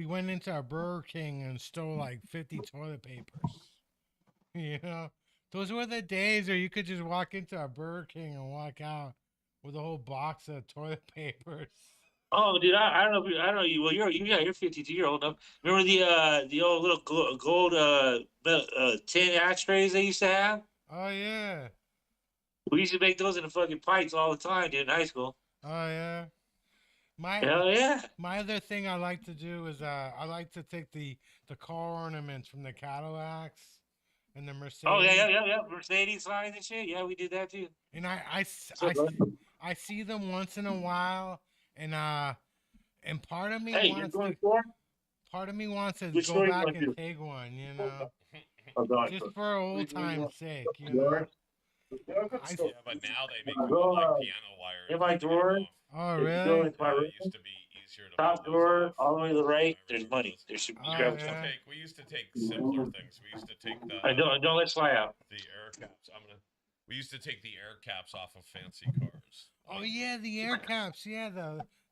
went into a Burger King and stole like 50 toilet papers. You know, those were the days where you could just walk into a Burger King and walk out with a whole box of toilet papers. Oh, dude, I don't know. I don't know you. Well, you're 52. You're old enough. Remember the old little gold tin ashtrays they used to have? Oh yeah, We used to make those in the fucking pipes all the time, dude, in high school. oh yeah. My Hell yeah. my other thing I like to do is I like to take the car ornaments from the Cadillacs and the Oh yeah, Mercedes, yeah, yeah, yeah. Mercedes signs and shit. Yeah, we did that too. and So, I see them once in a while, and part of me hey, you're wants going to for? Which go store you back going and to? take one. I'm going Just for. for old time's sake. Yours? I Yeah, but now they make them Go with like piano wires in to my get them drawer. off. Oh If you go really? into my Yeah, it room, used to be easier to pull top those drawer, off. all the way to the right, I there's remember money. those. There should be Oh grab some. yeah. We used to take simpler things. We used to take And don't let slide out. the air caps. We used to take the air caps off of fancy cars. Oh yeah, the air caps. Yeah,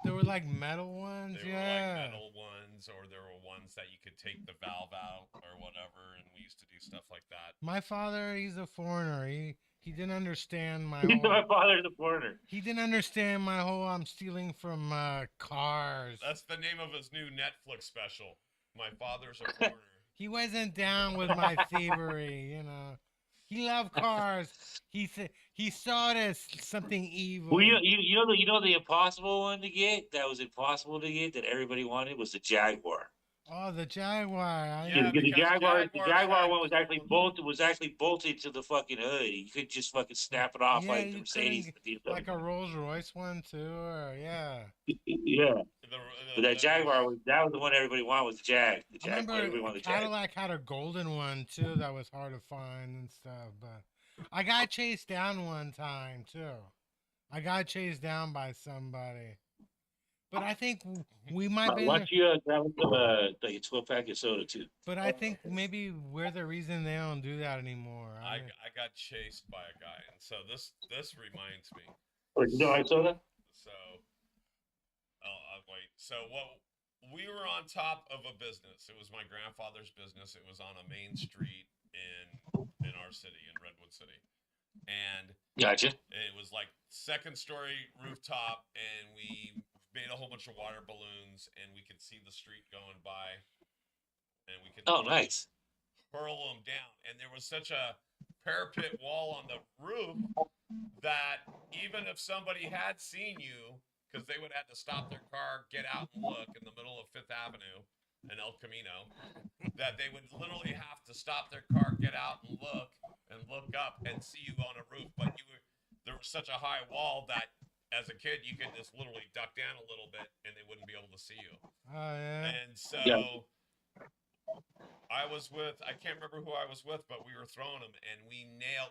they were like metal ones. They were like Yeah. metal ones, or there were ones that you could take the valve out or whatever, and we used to do stuff like that. My father, he's a foreigner. He didn't understand my whole. My father's a foreigner. He didn't understand my whole. I'm stealing from cars. That's the name of his new Netflix special. My father's a foreigner. He wasn't down with my thievery. He loved cars. He saw it as something evil. Well, you know the impossible one to get that was impossible to get that everybody wanted was the Jaguar. Oh, the Jaguar. Yeah, Because because the Jaguars Jaguar had one was actually bolted to the fucking hood. You couldn't just fucking snap it off Yeah, like the you Mercedes couldn't and the like a BMW. Rolls Royce one too, or yeah. Yeah, the, but that Jaguar was the one everybody wanted was the Jag. The I Jaguar, remember everybody wanted the Jag. Cadillac had a golden one too that was hard to find and stuff, but I got chased down one time too. I got chased down by somebody. But I think we might be Why the don't you grab some like a 12 pack of soda too? but I think maybe we're the reason they don't do that anymore. I got chased by a guy, and so this reminds me. Or you know I soda? So, wait. So what? We were on top of a business. It was my grandfather's business. It was on a main street in our city, in Redwood City, and Gotcha. it was like second story rooftop, and we made a whole bunch of water balloons, and we could see the street going by, and we could Oh, nice. hurl them down. And there was such a parapet wall on the roof that even if somebody had seen you, because they would have had to stop their car, get out and look in the middle of Fifth Avenue and El Camino, that they would literally have to stop their car, get out and look up and see you on a roof. But there was such a high wall that as a kid you could just literally duck down a little bit and they wouldn't be able to see you. Oh yeah. And so Yeah. I can't remember who I was with, but we were throwing them, and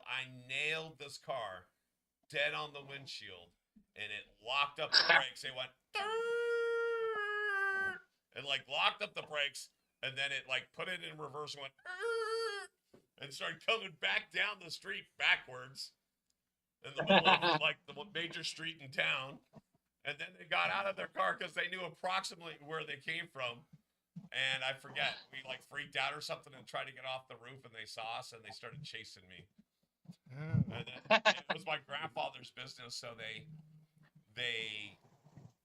I nailed this car dead on the windshield, and it locked up the brakes. It went, and like locked up the brakes, and then it like put it in reverse and went, and started coming back down the street backwards in the middle of like the major street in town. And then they got out of their car because they knew approximately where they came from. And I forget, we like freaked out or something and tried to get off the roof, and they saw us and they started chasing me. Oh. And then it was my grandfather's business, so they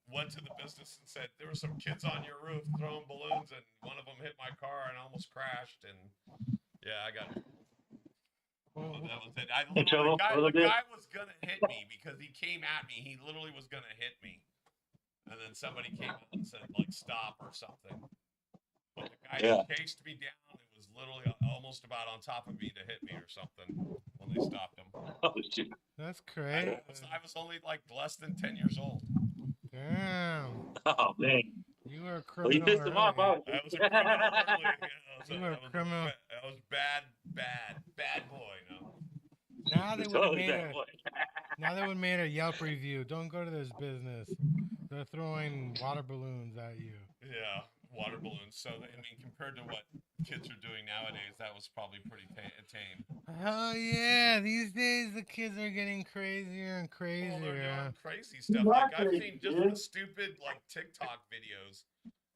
went to the business and said there were some kids on your roof throwing balloons, and one of them hit my car and almost crashed. And Yeah, I got. Well, That was it. I In trouble a little the bit. guy was gonna hit me because he came at me. He literally was gonna hit me, and then somebody came out and said like stop or something. But the guy Yeah. chased me down and was literally almost about on top of me to hit me or something when they stopped him. Oh shit. that's crazy. I was only like less than 10 years old. Damn. Oh man. You were a Well, you criminal pissed him off, early. huh? I was a criminal early. You were a criminal. I was bad boy. No. Now they would have Totally made bad a boy. now they would have made a Yelp review. Don't go to this business. They're throwing water balloons at you. Yeah, water balloons. So I mean, compared to what kids are doing nowadays, that was probably pretty tame. Oh yeah, these days the kids are getting crazier and Well, they're crazier. doing crazy stuff. Like I've seen just the stupid like TikTok videos.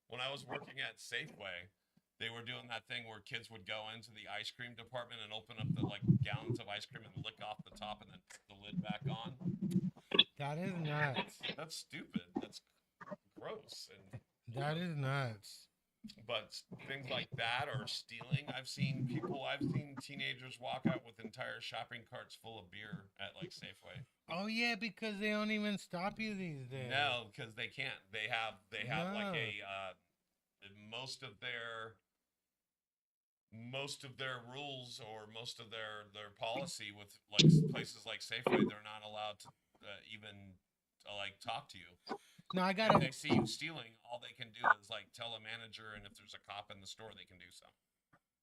When I was working at Safeway, they were doing that thing where kids would go into the ice cream department and open up the like gallons of ice cream and lick off the top and then put the lid back on. That is nuts. That's stupid. That's gross. And That is nuts. but things like that or stealing, I've seen teenagers walk out with entire shopping carts full of beer at like Safeway. Oh yeah, because they don't even stop you these days. No, because they can't. They have like No. a most of their rules or most of their policy with like places like Safeway, they're not allowed to even like talk to you. No, I If got they it. see you stealing, all they can do is like tell a manager, and if there's a cop in the store, they can do so.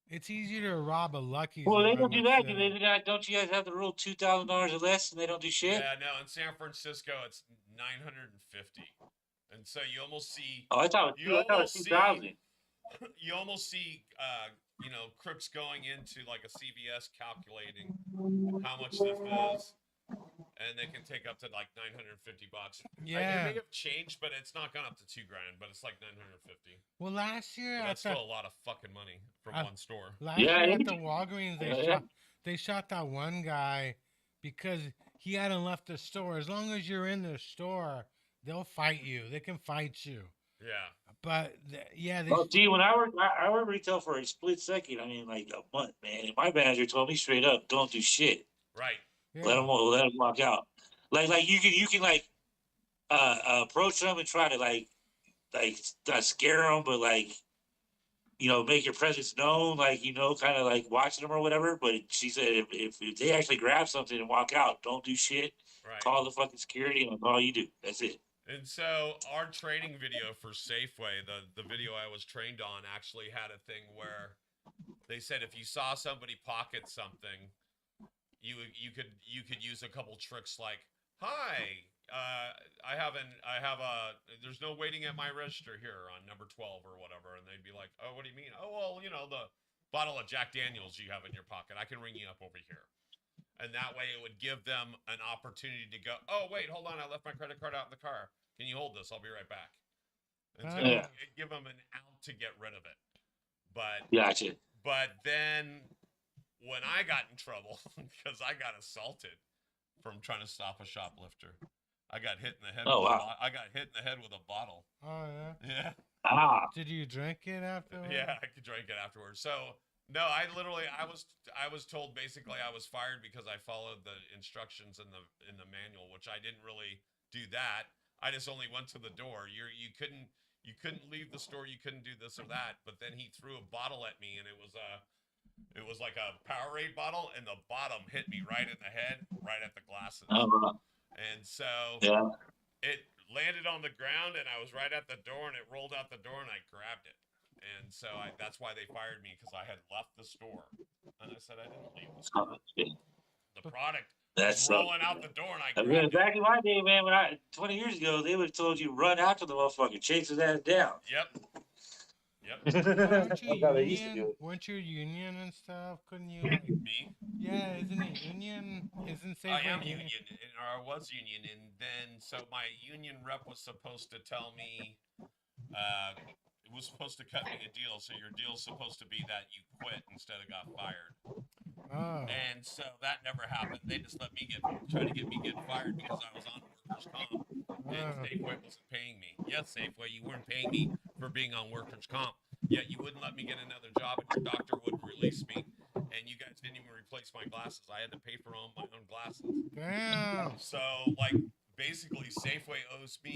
It's easier to rob a Lucky's. Well, they in don't do Redwood that City. because don't you guys have the rule $2,000 or less, and they don't do shit? Yeah, no, in San Francisco it's 950, and so you almost see Oh, I thought it was 2,000. you almost see crooks going into like a CVS calculating how much this is, and they can take up to like $950. It Yeah. may have changed, but it's not gone up to $2,000, but it's like 950. Well, last year But at that's the still a lot of fucking money from one store. last Yeah, year it at the is. Walgreens, Yeah. they shot that one guy because he hadn't left the store. As long as you're in the store, they'll fight you. They can fight you. Yeah. But yeah, they Well, see, when I worked retail for a split second. I mean, like a month, man. And my manager told me straight up, "Don't do shit. Right. yeah. Let them walk out." Like you can like approach them and try to like not scare them, but like make your presence known, like kind of like watching them or whatever. But she said if they actually grab something and walk out, don't do shit. Right. Call the fucking security, and that's all you do. That's it. And so our training video for Safeway, the video I was trained on, actually had a thing where they said if you saw somebody pocket something, you could use a couple tricks like, "Hi, there's no waiting at my register here on number 12 or whatever," and they'd be like, "Oh, what do you mean?" "Oh, well, the bottle of Jack Daniels you have in your pocket, I can ring you up over here." And that way it would give them an opportunity to go, "Oh, wait, hold on, I left my credit card out in the car. Can you hold this? I'll be right back." And so Yeah. it'd give them an out to get rid of it. But Gotcha. then when I got in trouble, because I got assaulted from trying to stop a shoplifter, I got hit in the head. Oh, wow. I got hit in the head with a bottle. Oh yeah. Yeah. Ah. Did you drink it afterwards? Yeah, I could drink it afterwards. So no, I was told basically I was fired because I followed the instructions in the manual, which I didn't really do that. I just only went to the door. You couldn't leave the store. You couldn't do this or that. But then he threw a bottle at me, and it was like a Powerade bottle, and the bottom hit me right in the head, right at the glasses. Oh, And so yeah. it landed on the ground, and I was right at the door, and it rolled out the door, and I grabbed it. And so that's why they fired me, because I had left the store. And I said I didn't leave the store. The product That's was rolling out the door, and I I grabbed mean, it. back in my day, man, 20 years ago, they would have told you run after the motherfucker, chase his ass down. Yep. Weren't you That's how they used to do union? it. Weren't you union and stuff? Couldn't you? Like, Me? yeah, isn't it union? Isn't I Safeway am union, or I was union, and then so my union rep was supposed to tell me, it was supposed to cut me a deal. So your deal's supposed to be that you quit instead of got fired. Oh. And so that never happened. They just let me try to get me get fired because I was on workers' comp, and Safeway wasn't paying me. Yes, Safeway, you weren't paying me for being on workers' comp. Yet you wouldn't let me get another job, and your doctor wouldn't release me. my glasses. I had to pay for all my own glasses. Damn. So, like, basically, Safeway owes me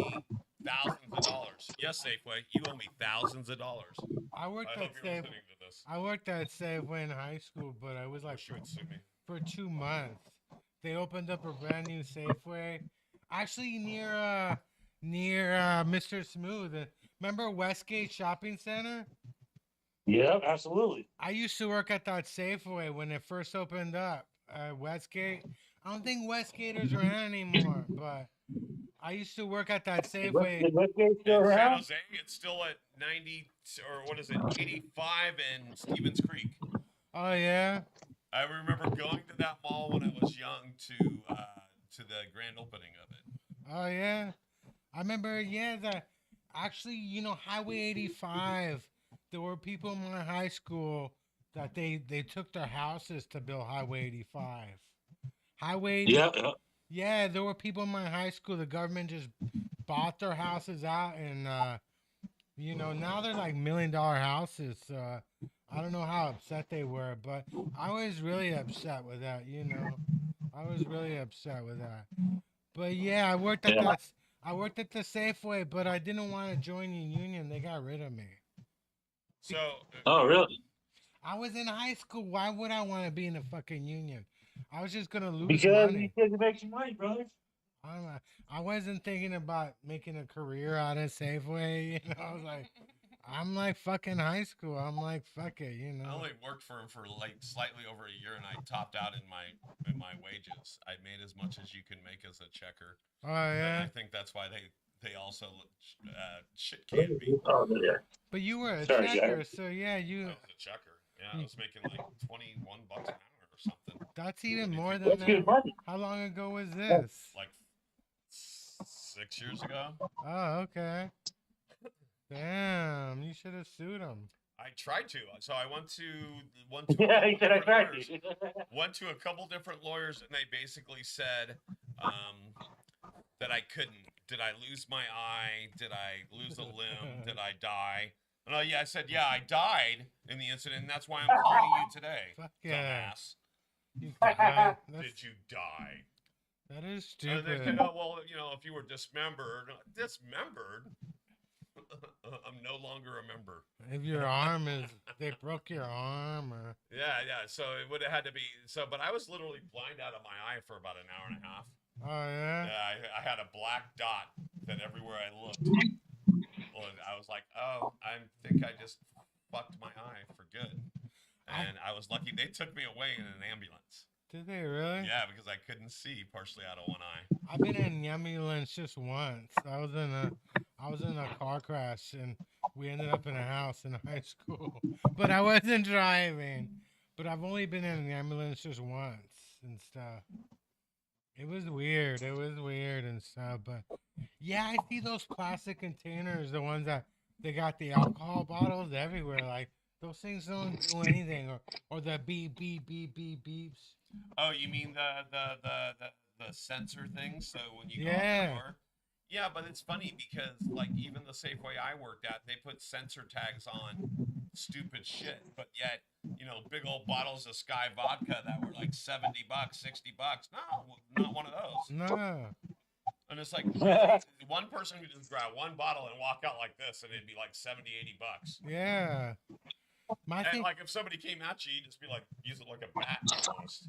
thousands of dollars. Yes, Safeway, you owe me thousands of dollars. I worked I at hope you're Safeway. listening to this. I worked at Safeway in high school, but I was like Wish you would sue me. for 2 months. They opened up a brand new Safeway, actually near Mr. Smooth. Remember Westgate Shopping Center? Yeah, absolutely. I used to work at that Safeway when it first opened up. Westgate. I don't think Westgaters are around anymore, but I used to work at that Safeway. Is Westgate still In San around? Jose, it's still at 90, or what is it, 85 in Stevens Creek. Oh yeah. I remember going to that mall when I was young to the grand opening of it. Oh yeah. I remember. Yeah, actually, Highway 85. There were people in my high school that they took their houses to build Highway 85. Highway 80, Yeah. yeah, there were people in my high school. The government just bought their houses out, and now they're like $1 million houses. I don't know how upset they were, but I was really upset with that. I was really upset with that. But yeah, I worked at Yeah. I worked at the Safeway, but I didn't want to join the union. They got rid of me. So, Oh, really? I was in high school. Why would I want to be in a fucking union? I was just gonna lose Because money. you can make some money, brother. I wasn't thinking about making a career out of Safeway. I was like, I'm like fucking high school. I'm like, fuck it. I only worked for him for like slightly over a year, and I topped out in my wages. I made as much as you can make as a checker. Oh And yeah. I think that's why they also shit canned me. Oh, yeah. But you were a Sorry, checker, Jack. so yeah, I was a checker. Yeah, I was making like $21 an hour or something. that's even more than That's that. good money. How long ago was this? Like 6 years ago. Oh, okay. Damn, you should have sued him. I tried to. So I went to Yeah, a he couple said I different tried lawyers. to. Went to a couple different lawyers, and they basically said that I couldn't. Did I lose my eye? Did I lose a limb? Did I die? And yeah, I said, yeah, I died in the incident, and that's why I'm calling you today. Fuck yeah. Dumbass. You died. Did you die? That is And they stupid. said, oh, well, if you were dismembered. Dismembered? I'm no longer a member. If your arm is, they broke your arm, or Yeah. So it would have had to be. But I was literally blind out of my eye for about an hour and a half. oh yeah. Yeah, I had a black dot that everywhere I looked. Well, I was like, oh, I think I just fucked my eye for good. And I was lucky they took me away in an ambulance. Did they really? Yeah, because I couldn't see partially out of one eye. I've been in an ambulance just once. I was in a car crash, and we ended up in a house in high school. But I wasn't driving. But I've only been in an ambulance just once and stuff. It was weird. It was weird and stuff. But yeah, I see those plastic containers, the ones that they got the alcohol bottles everywhere. Like those things don't do anything, or the beep beep beep beep beeps. Oh, you mean the sensor thing? So when you go out Yeah. the door? Yeah, but it's funny because like even the Safeway I worked at, they put sensor tags on stupid shit, but yet big old bottles of Sky vodka that were like $70, $60. No, not one of those. No. And it's like one person could just grab one bottle and walk out like this, and it'd be like $70, $80. Yeah. My And thing. like if somebody came at you, you'd just be like, use it like a bat almost.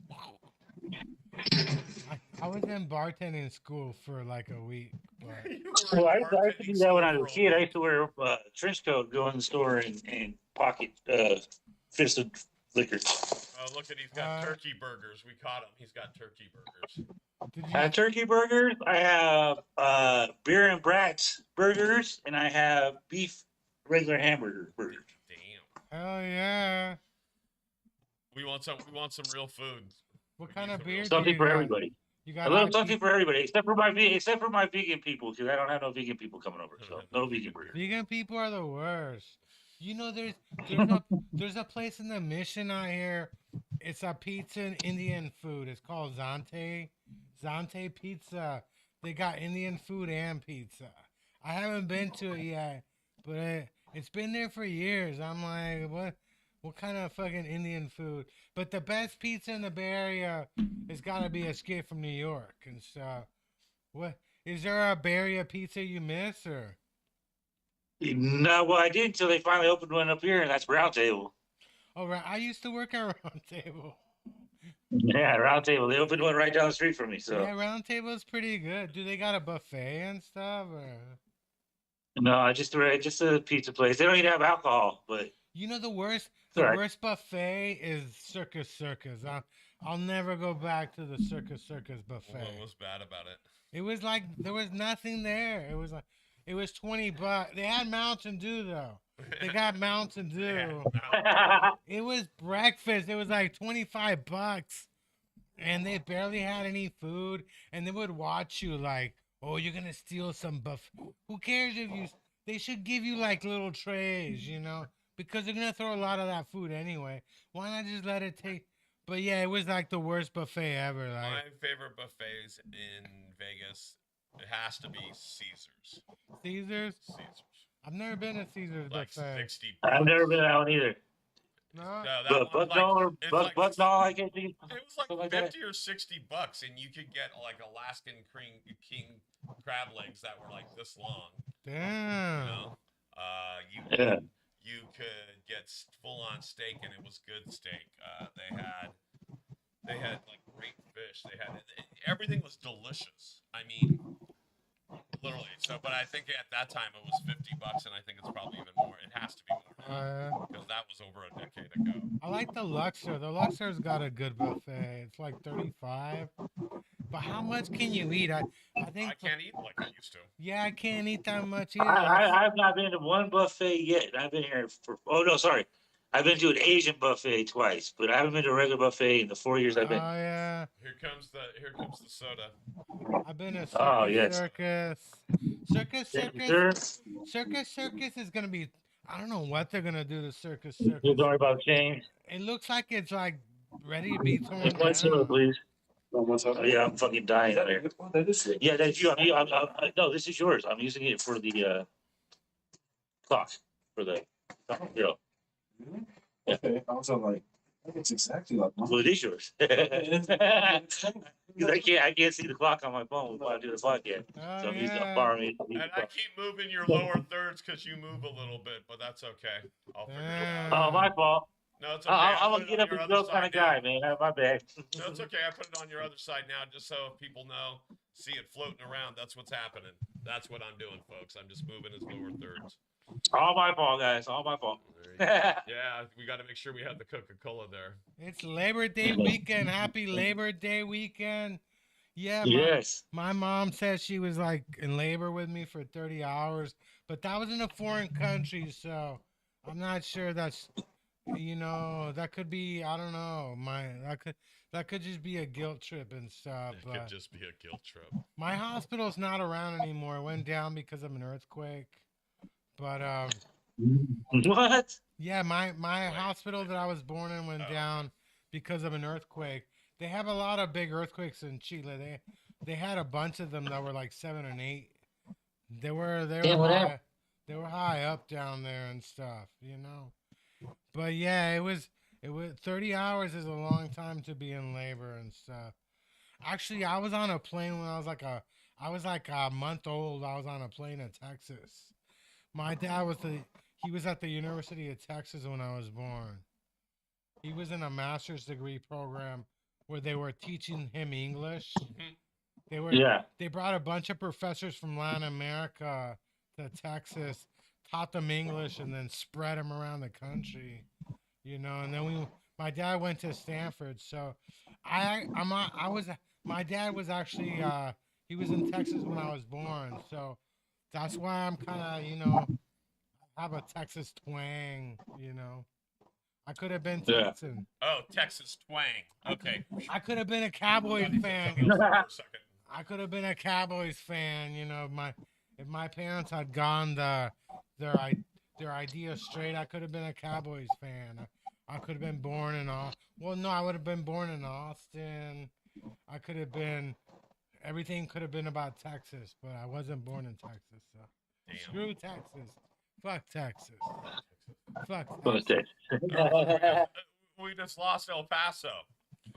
I was in bartending school for like a week. But You were Well, I in used to bartending do that when I school was a for kid. I week. used to wear a trench coat, go in the store and pocket fist of liquor. Oh, look at he's got Uh, turkey burgers. We caught him. He's got turkey burgers. did I have turkey burgers. I have beer and brats burgers, and I have beef regular hamburger burgers. Damn. Hell yeah. We want some real food. What We kind need of some real beer do Something you for got? everybody. You A got little IPA? something for everybody, except for my vegan people, because I don't have no vegan people coming over. So no vegan burger. Vegan people are the worst. There's a place in the Mission out here. It's a pizza and Indian food. It's called Zante. Zante Pizza. They got Indian food and pizza. I haven't been to it yet, but it's been there for years. I'm like, What kind of fucking Indian food? But the best pizza in the Bay Area has got to be Escape from New York and stuff. What is there a Bay Area pizza you miss or? No, well, I did until they finally opened one up here, and that's Round Table. Oh right, I used to work at Round Table. Yeah, Round Table. They opened one right down the street from me. So Yeah, Round Table is pretty good. Do they got a buffet and stuff? Or? no, I just a pizza place. They don't even have alcohol, but You know the worst, it's the all right. worst buffet is Circus Circus. I'll never go back to the Circus Circus buffet. What was bad about it? It was like there was nothing there. It was like it was $20. They had Mountain Dew though. They got Mountain Dew. It was breakfast. It was like $25, and they barely had any food. And they would watch you like, oh, you're gonna steal some buff. Who cares if you? They should give you like little trays, you know, because they're gonna throw a lot of that food anyway. Why not just let it take? But yeah, it was like the worst buffet ever. My Like favorite buffets in Vegas, it has to be Caesar's. Caesar's. Caesar's. I've never been to Caesar's Like buffet. 60 I've bucks. never been to that one either. No. No, that But one's Bucknall or it's Bucknall, I can't think. it was like something like that. 50 or 60 bucks, and you could get like Alaskan king crab legs that were like this long. You Damn. know, Yeah. you could get full on steak, and it was good steak. They had like great fish. They had everything was delicious. I mean, literally. So, but I think at that time it was 50 bucks, and I think it's probably even more. It has to be more now because that was over a decade ago. I like the Luxor. The Luxor's got a good buffet. It's like 35. But how much can you eat? I think. I can't eat like I used to. Yeah, I can't eat that much either. I've not been to one buffet yet. I've been here for. Oh no, sorry. I've been to an Asian buffet twice, but I haven't been to a regular buffet in the 4 years I've Oh been. yeah, Here comes the soda. I've been to Circus Oh, yes. Circus. Circus Thank you, Circus. sir. Circus Circus is gonna be. I don't know what they're gonna do to Circus Don't Circus. worry about change. It looks like it's like ready to be torn Just one soda, down. please. Oh, yeah, I'm fucking dying out here. Yeah, that's you. No, this is yours. I'm using it for the clock for the. You know, Okay, I was like, it's exactly like mine. well, it is yours. Because I can't see the clock on my phone while I do the podcast. Oh So I'm using yeah. borrowing. And I keep moving your lower thirds because you move a little bit, but that's okay. I'll figure it out. Oh, my fault. No, it's okay. I'm I'll a put it get on up your and other go kind side of guy, now. man. My bad. No, it's okay. I put it on your other side now, just so if people know, see it floating around. That's what's happening. That's what I'm doing, folks. I'm just moving his lower thirds. All my fault, guys. All my fault. Yeah, we got to make sure we have the Coca-Cola there. It's Labor Day weekend. Happy Labor Day weekend. Yeah, Yes. my mom said she was like in labor with me for 30 hours, but that was in a foreign country, so I'm not sure that's, you know, that could be, I don't know, that could just be a guilt trip and stuff. It could But just be a guilt trip. my hospital's not around anymore. It went down because of an earthquake. But What? yeah, my hospital that I was born in went Oh. down because of an earthquake. They have a lot of big earthquakes in Chile. They had a bunch of them that were like 7 and 8. They were Damn, what happened? they were high up down there and stuff, you know. But yeah, it was 30 hours is a long time to be in labor and stuff. Actually, I was on a plane when I was like a month old. I was on a plane in Texas. My dad he was at the University of Texas when I was born. He was in a master's degree program where they were teaching him English. Yeah. They brought a bunch of professors from Latin America to Texas, taught them English, and then spread them around the country. You know, and then my dad went to Stanford, so my dad was actually he was in Texas when I was born, so that's why I'm kind of, you know, have a Texas twang, you know. I could have been Yeah. Texan. Oh, Texas twang. Okay. I could have been a Cowboys fan. For a second. I could have been a Cowboys fan, you know. If my parents had gone their idea straight, I could have been a Cowboys fan. I could have been born in I would have been born in Austin. I could have been everything could have been about Texas, but I wasn't born in Texas. So Damn. screw Texas. Fuck Texas. Fuck. Fuck Texas. Texas. We just lost El Paso.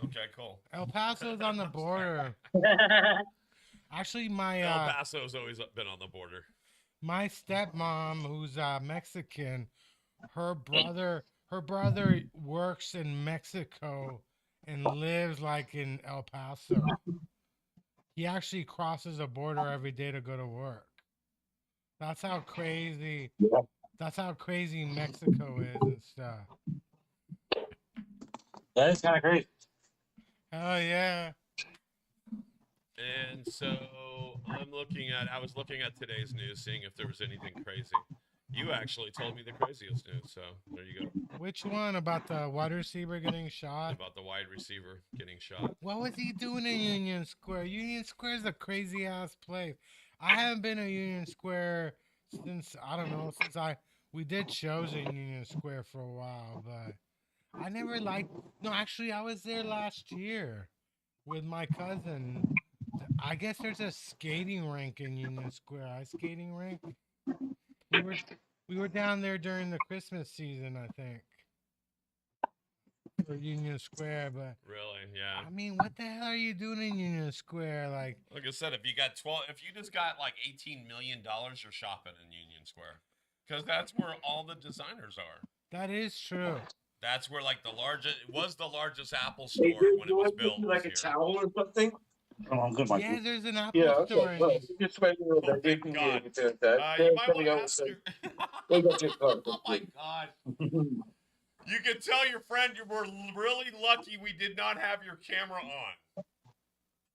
Okay, cool. El Paso's on the border. Actually, my El Paso's always been on the border. my stepmom, who's Mexican, her brother works in Mexico and lives like in El Paso. He actually crosses the border every day to go to work. That's how crazy. Yeah. That's how crazy Mexico is and stuff. That is kind of crazy. Hell yeah. And so I was looking at today's news, seeing if there was anything crazy. You actually told me the craziest news, so there you go. Which one? About the wide receiver getting shot? About the wide receiver getting shot. What was he doing in Union Square? Union Square is a crazy ass place. I haven't been to Union Square since, I don't know, we did shows in Union Square for a while, but I never liked, no, actually, I was there last year with my cousin. I guess there's a skating rink in Union Square. Ice skating rink. We were down there during the Christmas season, I think, for Union Square. But Really, yeah. I mean, what the hell are you doing in Union Square? Like I said, if you just got like $18 million, you're shopping in Union Square, because that's where all the designers are. That is true. That's where like it was the largest Apple store when it was built. Like a towel or something. Oh, good, Mike. Yeah, there's an Apple Yeah, store. okay. Well, just wait a little Oh, bit. You thank can God. get into that. You might want to ask Say, your... they got your card. Oh my God. You can tell your friend you were really lucky we did not have your camera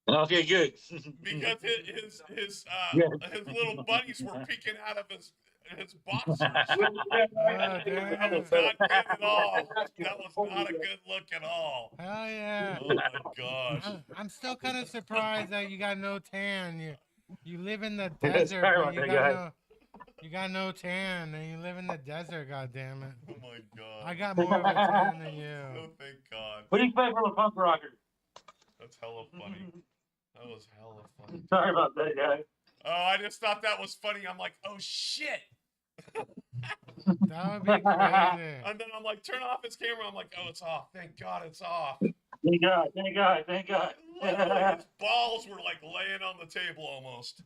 on. Okay, good. Because his little buddies were peeking out of his boxers. That was not good at all. That was not a good look at all. Hell yeah. Oh my gosh. I'm still kind of surprised that you got no tan. You live in the That's desert, fair, but my you got no tan, and you live in the desert. God damn it! Oh my God. I got more of a tan than Oh, you. thank God. What do you expect from a punk rocker? That's hella funny. That was hella funny. Sorry about that, guy. Oh, I just thought that was funny. I'm like, oh shit. That would be crazy. And then I'm like, turn off his camera. I'm like, oh, it's off. Thank God it's off. Thank God, thank God, thank God. Literally, his balls were like laying on the table almost.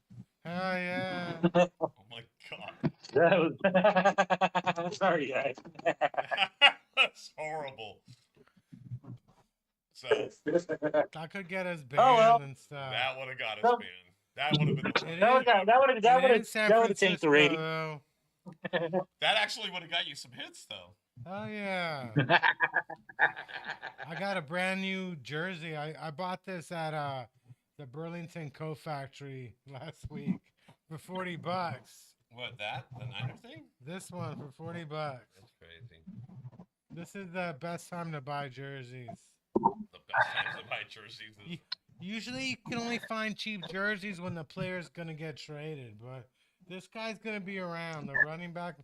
Hell yeah. Oh my God. That was... Sorry, guys. That's horrible. So That could get us banned well. and stuff. that would have got us banned. That would have been It That would is San have tanked the Francisco, rating. though. that actually would have got you some hits though. Hell yeah. I got a brand new jersey. I bought this at the Burlington Coat Factory last week for $40. What, that? The Niner thing? This one for $40. That's crazy. This is the best time to buy jerseys. The best times to buy jerseys is Usually you can only find cheap jerseys when the player's gonna get traded, but this guy's gonna be around. The running back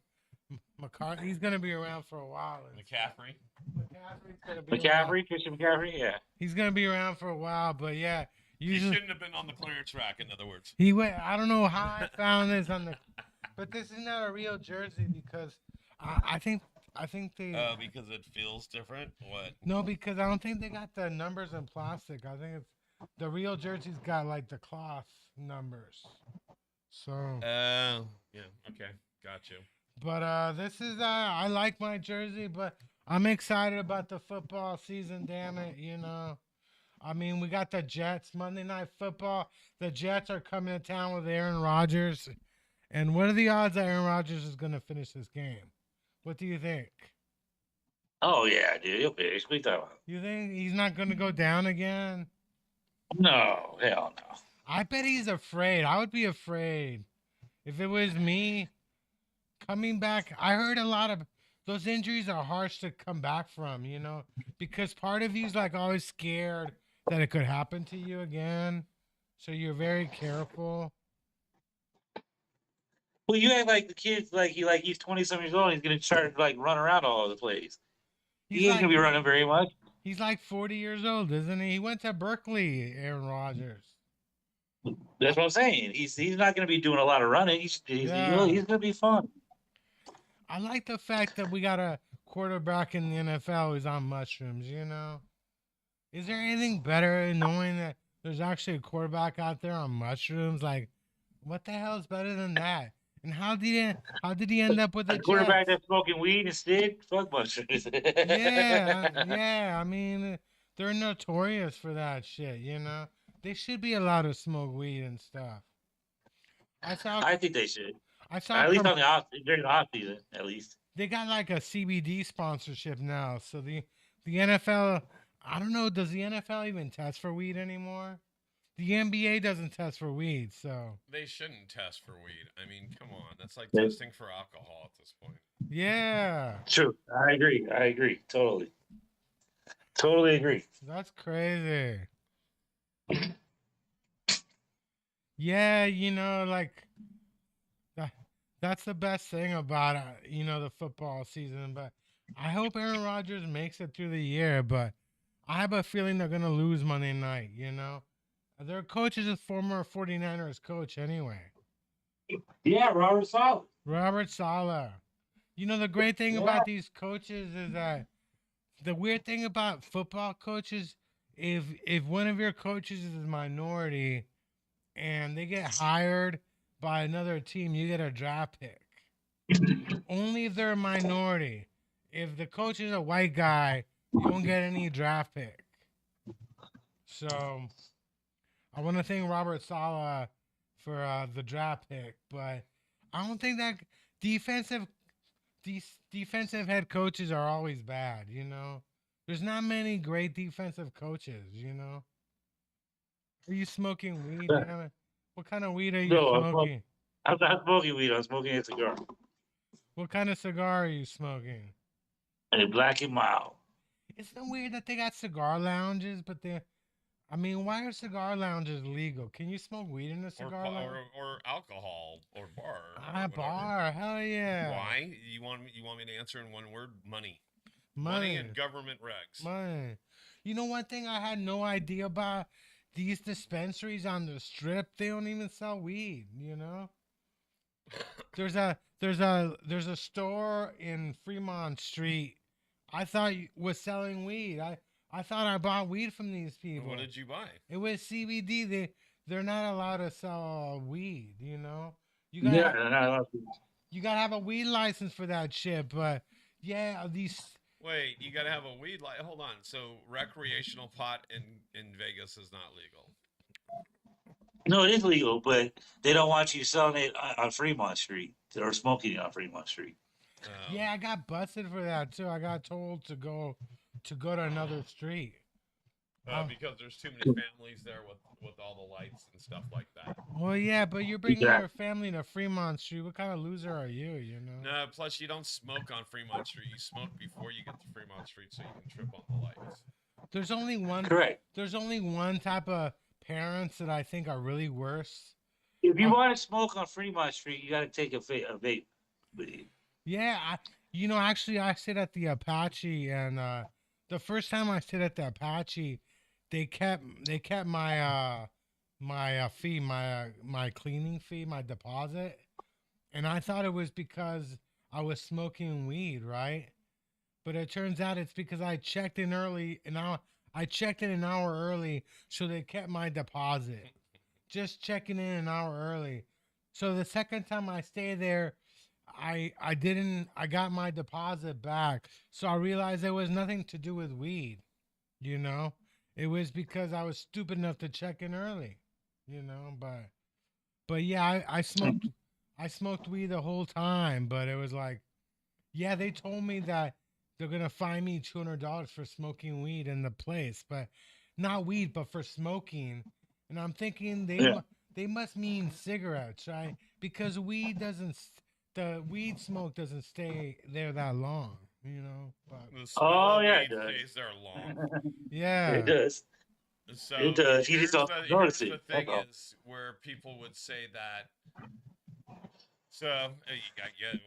McCarthy, he's gonna be around for a while. McCaffrey. McCaffrey's gonna be McCaffrey, Christian McCaffrey, yeah. He's gonna be around for a while, but yeah, He usually shouldn't have been on the clearance track, in other words. he went. I don't know how I found this but this is not a real jersey because I think they Because it feels different? What? no, because I don't think they got the numbers in plastic. I think it's the real jersey's got like the cloth numbers. So Yeah, okay. Got you. but this is I like my jersey, but I'm excited about the football season, damn it, I mean, we got the Jets, Monday Night Football. The Jets are coming to town with Aaron Rodgers. And what are the odds that Aaron Rodgers is going to finish this game? What do you think? Oh, yeah, dude. He'll finish. What are you talking about? You think he's not going to go down again? No, hell no. I bet he's afraid. I would be afraid. If it was me coming back, I heard a lot of those injuries are harsh to come back from, because part of you's like always scared that it could happen to you again. So you're very careful. Well, you act like the kid's he's 20-some years old and he's going to start to run around all over the place. He ain't going to be running very much. He's like 40 years old, isn't he? He went to Berkeley, Aaron Rodgers. That's what I'm saying. He's not going to be doing a lot of running. He's going to be fun. I like the fact that we got a quarterback in the NFL who's on mushrooms. Is there anything better than knowing that there's actually a quarterback out there on mushrooms? Like, what the hell is better than that? And how did he end up with the A quarterback Jets? that's smoking weed instead? Fuck mushrooms. Yeah, yeah. I mean, they're notorious for that shit. They should be allowed to smoke weed and stuff. I saw, I think they should. I saw, At least on the off during the off season, at least. they got like a CBD sponsorship now. So the NFL, I don't know, does the NFL even test for weed anymore? The NBA doesn't test for weed, so They shouldn't test for weed. I mean, come on. That's like Yeah. testing for alcohol at this point. yeah, True. I agree. Totally agree. that's crazy. Yeah, like that, that's the best thing about the football season. But I hope Aaron Rodgers makes it through the year. But I have a feeling they're gonna lose Monday night. Their coach is a former 49ers coach anyway. Yeah, Robert Solid. Robert Sala. The great thing Yeah. about these coaches is that the weird thing about football coaches, if one of your coaches is a minority and they get hired by another team, you get a draft pick. Only if they're a minority. If the coach is a white guy, you don't get any draft pick. So I want to thank Robert Sala for the draft pick, but I don't think that defensive these defensive head coaches are always bad. There's not many great defensive coaches. Are you smoking weed? Damn it. What kind of weed are you No, smoking? I'm not smoking weed. I'm smoking a cigar. What kind of cigar are you smoking? And a black and mild. Isn't it weird that they got cigar lounges, but why are cigar lounges legal? Can you smoke weed in a cigar lounge? Or alcohol or bar. Ah, bar, hell yeah. Why? You want me to answer in one word? Money. Money. And government regs. Money. One thing I had no idea about, these dispensaries on the strip, they don't even sell weed. There's a store in Fremont Street I thought was selling weed. I thought I bought weed from these people. What did you buy? It was CBD. They're not allowed to sell weed. You Yeah, no. gotta have a weed license for that shit. But yeah, these. Wait, you gotta have a weed light. Hold on. So recreational pot in Vegas is not legal. No, it is legal, but they don't want you selling it on Fremont Street or smoking it on Fremont Street. Yeah, I got busted for that too. I got told to go to another street. Because there's too many families there with all the lights and stuff like that. Well, yeah, but you're bringing your family to Fremont Street. What kind of loser are you? No, plus you don't smoke on Fremont Street. You smoke before you get to Fremont Street so you can trip on the lights. There's only one. Correct. There's only one type of parents that I think are really worse. If you want to smoke on Fremont Street, you got to take a vape with you. Yeah, actually, I sit at the Apache, and the first time I sit at the Apache, they kept my fee, my cleaning fee, my deposit, and I thought it was because I was smoking weed, right? But it turns out it's because I checked in early, and I checked in an hour early, so they kept my deposit. Just checking in an hour early. So the second time I stayed there, I got my deposit back. So I realized it was nothing to do with weed. It was because I was stupid enough to check in early. But yeah, I smoked weed the whole time, but it was like, yeah, they told me that they're gonna fine me $200 for smoking weed in the place, but not weed, but for smoking. And I'm thinking they must mean cigarettes, right? Because the weed smoke doesn't stay there that long, But The smell of yeah, weed it does. stays there long. yeah, It does. So It does. You here's just don't notice the it. thing That's all. is where people would say that. So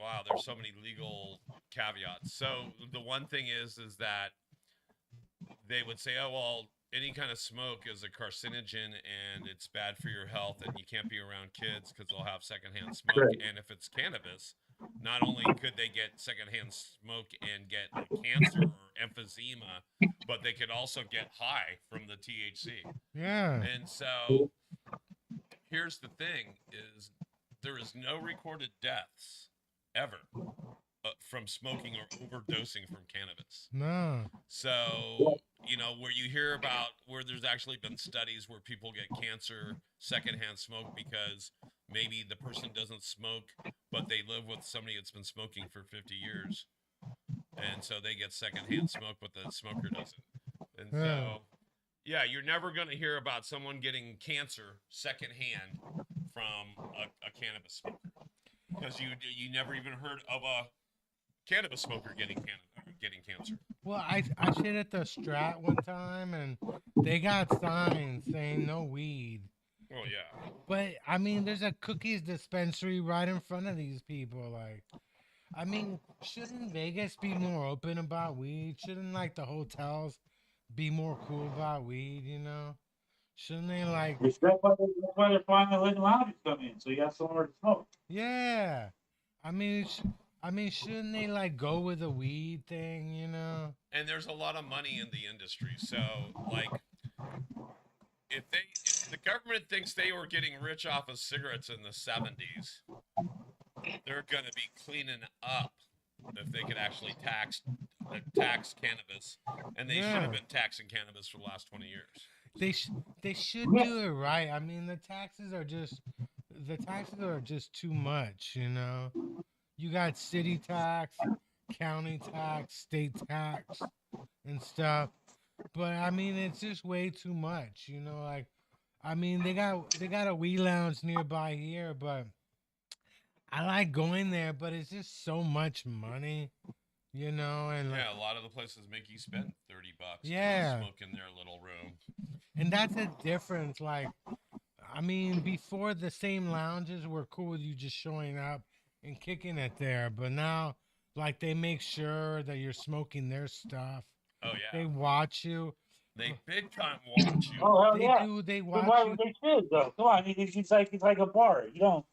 wow, there's so many legal caveats. So the one thing is that they would say, oh well, any kind of smoke is a carcinogen and it's bad for your health, and you can't be around kids because they'll have secondhand smoke. Right. And if it's cannabis, not only could they get secondhand smoke and get like cancer or emphysema, but they could also get high from the THC. Yeah. And so here's the thing: is there is no recorded deaths ever from smoking or overdosing from cannabis. No. So, where you hear about where there's actually been studies where people get cancer secondhand smoke because maybe the person doesn't smoke, but they live with somebody that's been smoking for 50 years. And so they get secondhand smoke, but the smoker doesn't. And so, yeah, you're never going to hear about someone getting cancer secondhand from a cannabis smoker. Because you never even heard of a cannabis smoker getting cancer. Well, I stayed at the Strat one time, and they got signs saying no weed. Oh yeah. But I mean, there's a cookies dispensary right in front of these people. Like, I mean, shouldn't Vegas be more open about weed? Shouldn't like the hotels be more cool about weed? Shouldn't they like? That's why they're finally letting lounges come in, so you got somewhere to smoke. Yeah. I mean, shouldn't they like go with the weed thing? And there's a lot of money in the industry, so like, if the government thinks they were getting rich off of cigarettes in the 70s, they're gonna be cleaning up if they could actually tax cannabis, and they should have been taxing cannabis for the last 20 years. They should do it right. I mean, the taxes are just too much. You got city tax, county tax, state tax, and stuff. But I mean, it's just way too much. Like, I mean, they got a weed lounge nearby here, but I like going there, but it's just so much money. And Yeah, a lot of the places make you spend $30 Yeah. to smoke in their little room. and that's a difference. Like, I mean, before the same lounges were cool with you just showing up and kicking it there, but now, like, they make sure that you're smoking their stuff. Oh yeah, They watch you. they big time watch you. Oh hell They yeah! do. They Why watch you. would they should though? Come on, I mean, it's like a bar. A bar's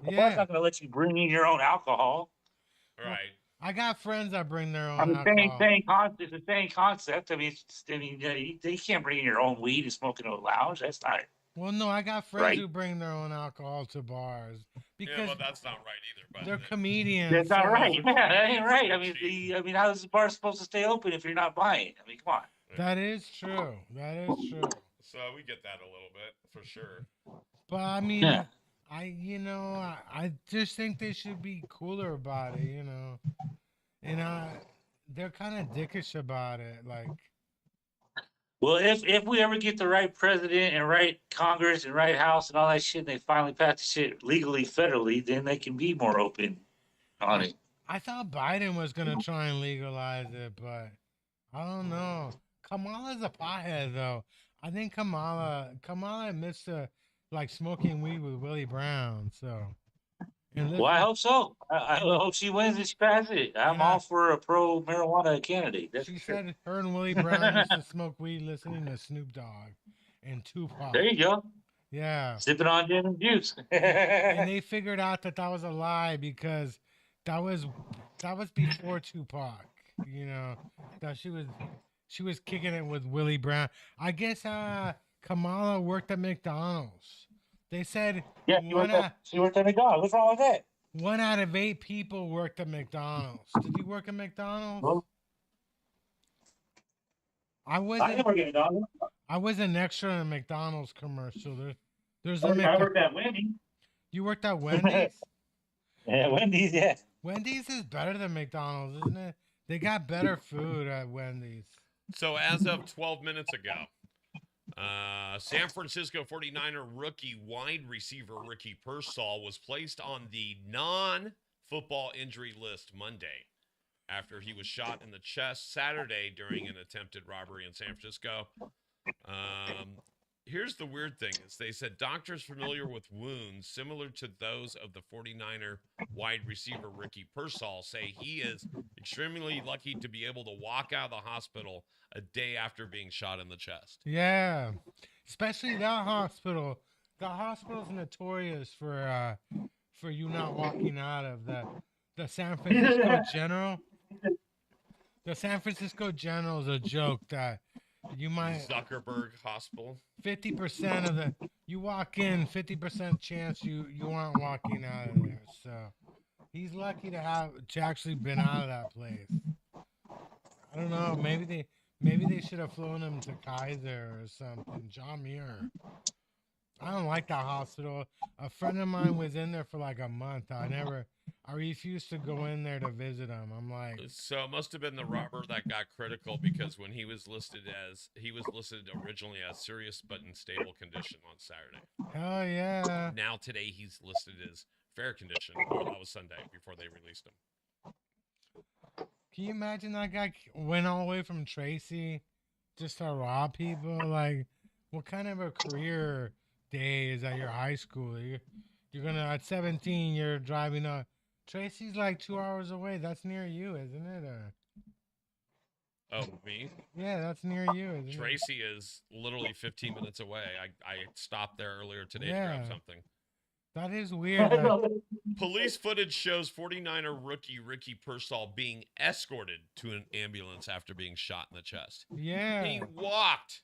Yeah. not gonna let you bring in your own alcohol. Right. I got friends that bring their I own mean, alcohol. it's the same concept. I mean, they can't bring in your own weed and smoke in a lounge. That's not Well, no, I got friends right. who bring their own alcohol to bars Yeah, because well, that's not right either. But they're comedians. That's not so- right. Yeah, that ain't right. I Cheap. mean, how is the bar supposed to stay open if you're not buying? I mean, come on. That is true. That is true. So we get that a little bit for sure. But I mean, Yeah. I just think they should be cooler about it. And they're kind of dickish about it. Like, Well, if we ever get the right president and right Congress and right House and all that shit, and they finally pass the shit legally, federally, then they can be more open on it. I thought Biden was gonna try and legalize it, but I don't know. Kamala's a pothead, though. I think Kamala admits to like smoking weed with Willie Brown. So, and Well, I hope so. I hope she wins and she passes it. I'm Yeah. all for a pro marijuana candidate. That's she for sure. said her and Willie Brown used to smoke weed listening to Snoop Dogg and Tupac. There you go. Yeah. Sipping on gin and juice. And they figured out that was a lie because that was before Tupac. That she was kicking it with Willie Brown. I guess Kamala worked at McDonald's. They said Yeah, she worked at McDonald's. What's wrong with that? 1 out of 8 people worked at McDonald's. Did you work at McDonald's? Well, I I wasn't. didn't work at McDonald's. I was an extra in a McDonald's commercial. There's I a worked at Wendy's. You worked at Wendy's? Yeah, Wendy's, yeah. Wendy's is better than McDonald's, isn't it? They got better food at Wendy's. So as of 12 minutes ago, San Francisco 49er rookie wide receiver Ricky Pearsall was placed on the non-football injury list Monday after he was shot in the chest Saturday during an attempted robbery in San Francisco. Here's the weird thing is they said doctors familiar with wounds similar to those of the 49er wide receiver Ricky Pearsall say he is extremely lucky to be able to walk out of the hospital a day after being shot in the chest. Yeah, especially that hospital. The hospital's notorious for you not walking out of that. The San Francisco General. The San Francisco General is a joke that you might Zuckerberg Hospital. 50% of the you walk in, 50% chance you aren't walking out of there. So he's lucky to actually been out of that place. I don't know. Maybe they should have flown him to Kaiser or something. John Muir. I don't like that hospital. A friend of mine was in there for like a month. I refused to go in there to visit him. I'm like, So it must have been the robber that got critical because when he was listed originally as serious but in stable condition on Saturday. hell yeah. Now today he's listed as fair condition. Well, that was Sunday before they released him. Can you imagine that guy went all the way from Tracy just to rob people? Like, what kind of a career day is at your high school? You're gonna at 17, you're driving up. Tracy's like 2 hours away. That's near you, isn't it? Oh, me? Yeah, that's near you, isn't it? Tracy is literally 15 minutes away. I stopped there earlier today to Yeah. grab something. That is weird. Like, Police footage shows 49er rookie Ricky Pearsall being escorted to an ambulance after being shot in the chest. yeah. He walked.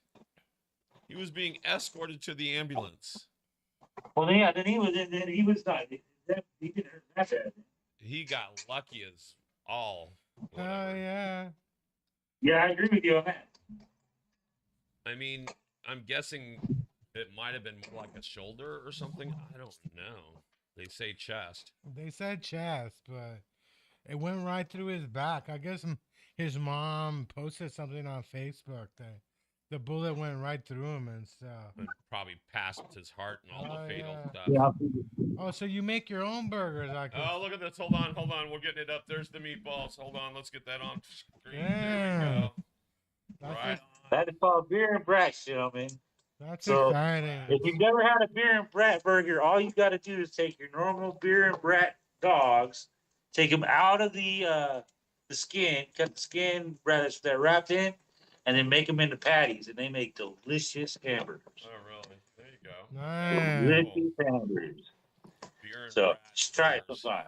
He was being escorted to the ambulance. Well, yeah, then he was not. He didn't hurt that bad. He got lucky as all. Oh, whatever. yeah. Yeah, I agree with you on that. I mean, I'm guessing it might have been more like a shoulder or something. I don't know. They say chest. They said chest, but it went right through his back. I guess his mom posted something on Facebook that the bullet went right through him and stuff. And probably past his heart and all Oh, the fatal yeah. stuff. Yeah. Oh, so you make your own burgers? I can. Oh, look at this. Hold on. We're getting it up. There's the meatballs. Hold on. Let's get that on screen. There Yeah. we go. That's, Right. That is called beer and brat, gentlemen. that's So, exciting. If you've never had a beer and brat burger, all you got to do is take your normal beer and brat dogs, take them out of the skin, cut the skin they're wrapped in, and then make them into patties, and they make delicious hamburgers. Oh, really? There you go. Nice. Delicious hamburgers. Beer and So brat just try it burgers. sometime.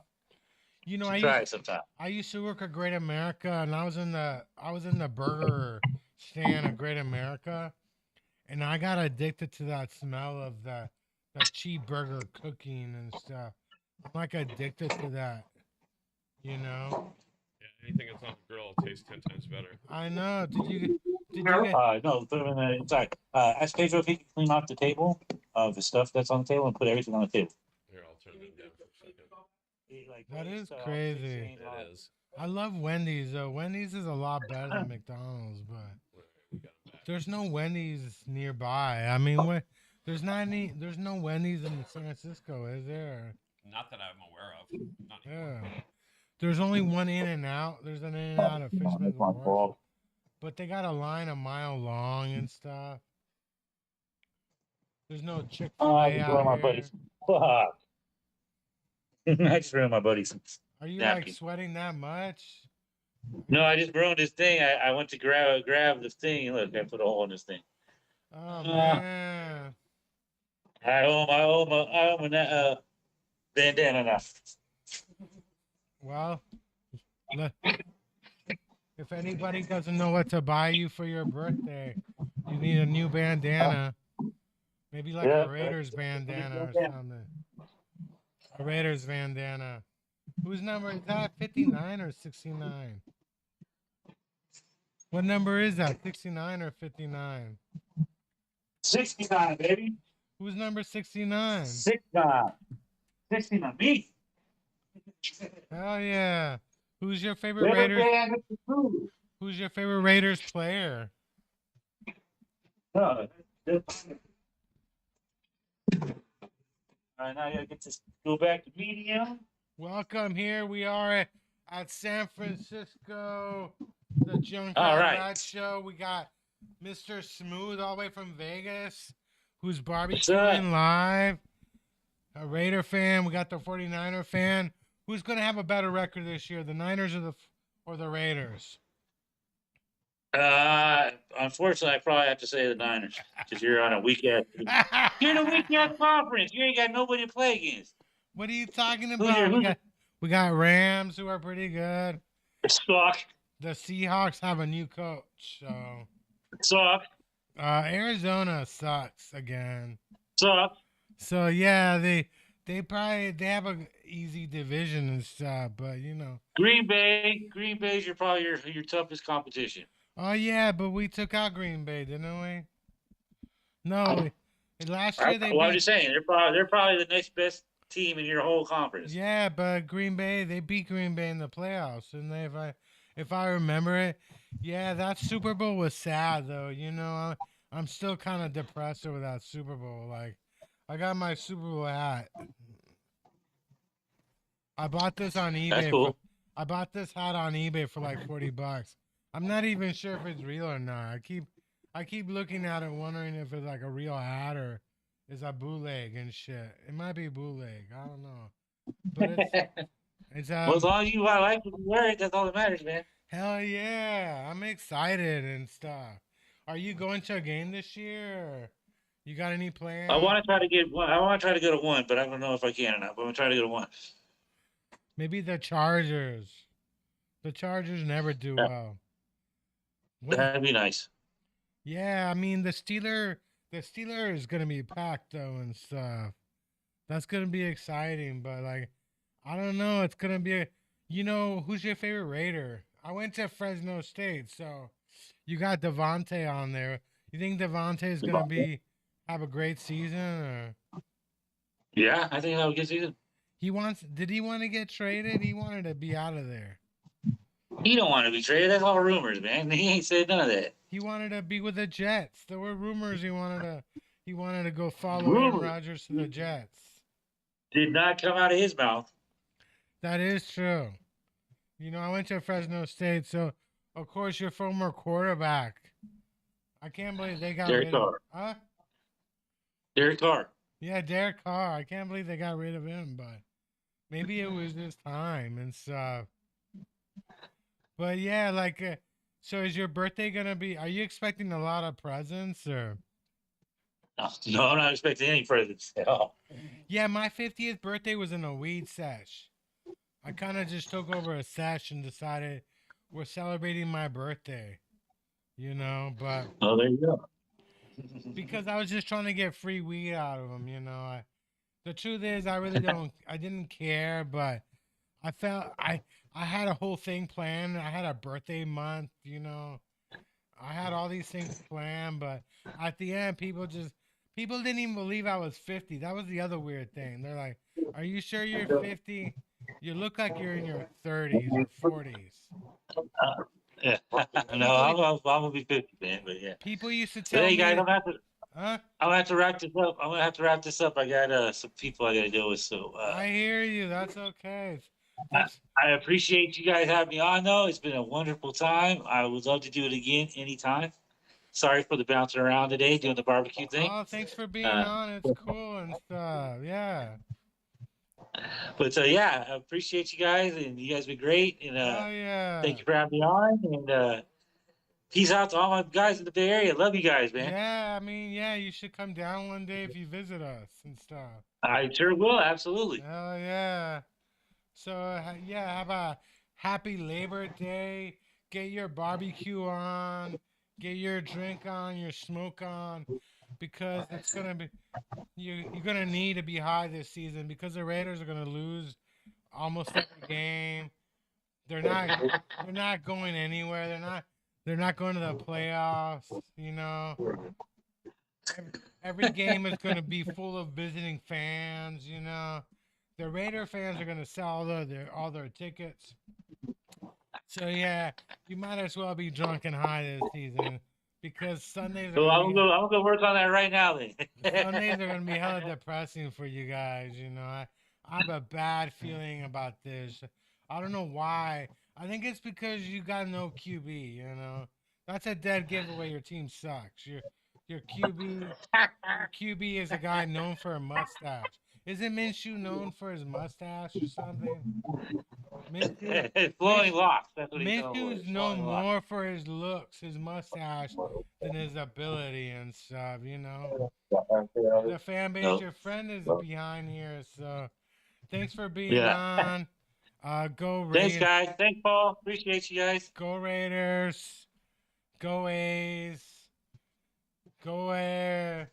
You know, Just try it sometime. I used to work at Great America, and I was in the burger stand at Great America, and I got addicted to that smell of that cheap burger cooking and stuff. I'm like addicted to that, you know. Yeah, anything that's on the grill tastes 10 times better. I know. Did you get? No, put them in the inside. Ask Pedro if he can clean off the table of the stuff that's on the table and put everything on the table. Here, I'll turn them down for a second. That is crazy. It is. I love Wendy's though. Wendy's is a lot better than McDonald's, but We got them back. there's no Wendy's nearby. I mean, there's no Wendy's in San Francisco, is there? Not that I'm aware of. Not anymore. Yeah. There's only one In-N-Out. There's an In-N-Out at Fishman's Wharf, but they got a line a mile long and stuff. There's no I Chick-fil-A just ruined my out here. buddies. Fuck. I just ruined my buddies. Are you napkin. like sweating that much? No, I just ruined this thing. I went to grab the thing. And look, I put a hole in this thing. Oh man. I owe my bandana now. Well, look, if anybody doesn't know what to buy you for your birthday, you need a new bandana. Maybe like Yeah. a Raiders bandana or something. A Raiders bandana. Whose number is that? 59 or 69? What number is that? 69 or 59? 69, baby. Who's number 69? 69. 69. Me. Hell yeah. Who's your favorite Little Raiders? man with the food. Who's your favorite Raiders player? No, that's- All right, now I gotta get this. Go back to medium. Welcome here. We are at San Francisco, the Junkyard All right. Rat Show. We got Mr. Smooth all the way from Vegas, who's up? barbecuing live. A Raider fan. We got the 49er fan. Who's going to have a better record this year, the Niners or the Raiders? Unfortunately, I probably have to say the Niners because you're on a weak ass. You're in a weak ass conference. You ain't got nobody to play against. What are you talking Who's about? your- We who's got, We got Rams who are pretty good. Suck. The Seahawks have a new coach, so Suck. Arizona sucks again. Suck. So yeah, they have a easy division and stuff, but Green Bay. Green Bay's probably your toughest competition. Oh yeah, but we took out Green Bay, didn't we? No, last year they Well, I'm beat. just saying they're probably the next best team in your whole conference. Yeah, but Green Bay, they beat Green Bay in the playoffs, and if I remember it, yeah, that Super Bowl was sad though. I'm still kind of depressed over that Super Bowl. Like, I got my Super Bowl hat. I bought this on That's eBay for. cool. I bought this hat on eBay for like $40. I'm not even sure if it's real or not. I keep looking at it, wondering if it's like a real hat or is a bootleg and shit. It might be bootleg. I don't know, but it's Well, as long as you like what you wear it, that's all that matters, man. hell yeah. I'm excited and stuff. Are you going to a game this year? Or you got any plans? I want to try to get one. I want to try to go to one, but I don't know if I can or not. But I'm gonna try to go to one. Maybe the Chargers. The Chargers never do Yeah. well. What? That'd be nice. Yeah, I mean the Steeler is gonna be packed though and stuff. That's gonna be exciting, but like I don't know, it's gonna be who's your favorite Raider? I went to Fresno State, so you got Devontae on there. You think Devontae is gonna have a great season or Yeah, I think that would get season. did he want to get traded? He wanted to be out of there. He don't want to be traded. That's all rumors, man. He ain't said none of that. He wanted to be with the Jets. There were rumors he wanted to go follow Aaron Rumors Rodgers to the Jets. did not come out of his mouth. That is true. I went to Fresno State, so of course your former quarterback. I can't believe they got Derek rid of Carr. Huh? Derek Carr. Yeah, Derek Carr. I can't believe they got rid of him, but maybe it was his time and stuff. But yeah, like so is your birthday gonna be are you expecting a lot of presents or No, I'm not expecting any presents at all. Yeah, my 50th birthday was in a weed sesh. I kind of just took over a sesh and decided we're celebrating my birthday, but Oh, there you go. because I was just trying to get free weed out of them, the truth is I really I didn't care, but I felt I had a whole thing planned. I had a birthday month, I had all these things planned, but at the end people didn't even believe I was 50. That was the other weird thing. They're like, "Are you sure you're 50? You look like you're in your 30s or 40s." Yeah. No, I'm gonna be 50, man. But yeah. People used to But tell hey, guys, me, I'm gonna have to. huh? I'm gonna have to wrap this up. I'm gonna have to wrap this up. I got some people I gotta deal with. So I hear you. That's okay. I, That's I appreciate you guys having me on, though. It's been a wonderful time. I would love to do it again anytime. Sorry for the bouncing around today, doing the barbecue thing. Oh, thanks for being Uh, on. It's cool and stuff. Yeah. But yeah, I appreciate you guys, and you guys been great. And Oh yeah. thank you for having me on. And peace out to all my guys in the Bay Area. Love you guys, man. Yeah, I mean, yeah, you should come down one day if you visit us and stuff. I sure will. Absolutely. Hell yeah. So yeah, have a happy Labor Day. Get your barbecue on. Get your drink on, your smoke on, because it's gonna be you're gonna need to be high this season because the Raiders are gonna lose almost every game. They're not going anywhere. They're not going to the playoffs. Every game is gonna be full of visiting fans. The Raider fans are gonna sell all their tickets. So yeah, you might as well be drunk and high this season because Sundays are So gonna I'm be gonna work on that right now, then. Sundays are gonna be hella depressing for you guys. I have a bad feeling about this. I don't know why. I think it's because you got no QB. That's a dead giveaway. Your team sucks. Your QB is a guy known for a mustache. Isn't Minshew known for his mustache or something? Flowing locks. That's what he's known for. Minshew's known more for his looks, his mustache, than his ability and stuff. The fan base, Nope. your friend is behind here, so thanks for being Yeah. on. Go Thanks, Raiders. guys. Thanks, Paul. Appreciate you guys. Go Raiders. Go A's. Go Air.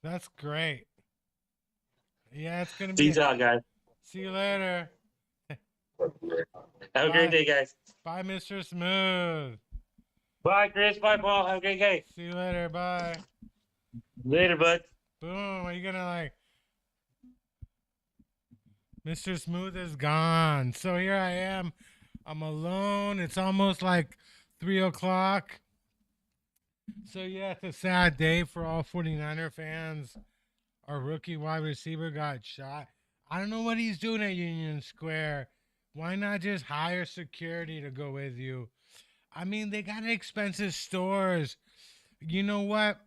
That's great. Yeah, it's gonna be. Peace out, guys. See you later. Have a great day, guys. Bye, Mr. Smooth. Bye, Chris. Bye, Paul. Have a great day. See you later. Bye. Later, bud. Boom. Are you gonna like? Mr. Smooth is gone. So here I am. I'm alone. It's almost like 3 o'clock. So yeah, it's a sad day for all 49er fans. Our rookie wide receiver got shot. I don't know what he's doing at Union Square. Why not just hire security to go with you? I mean, they got expensive stores. You know what?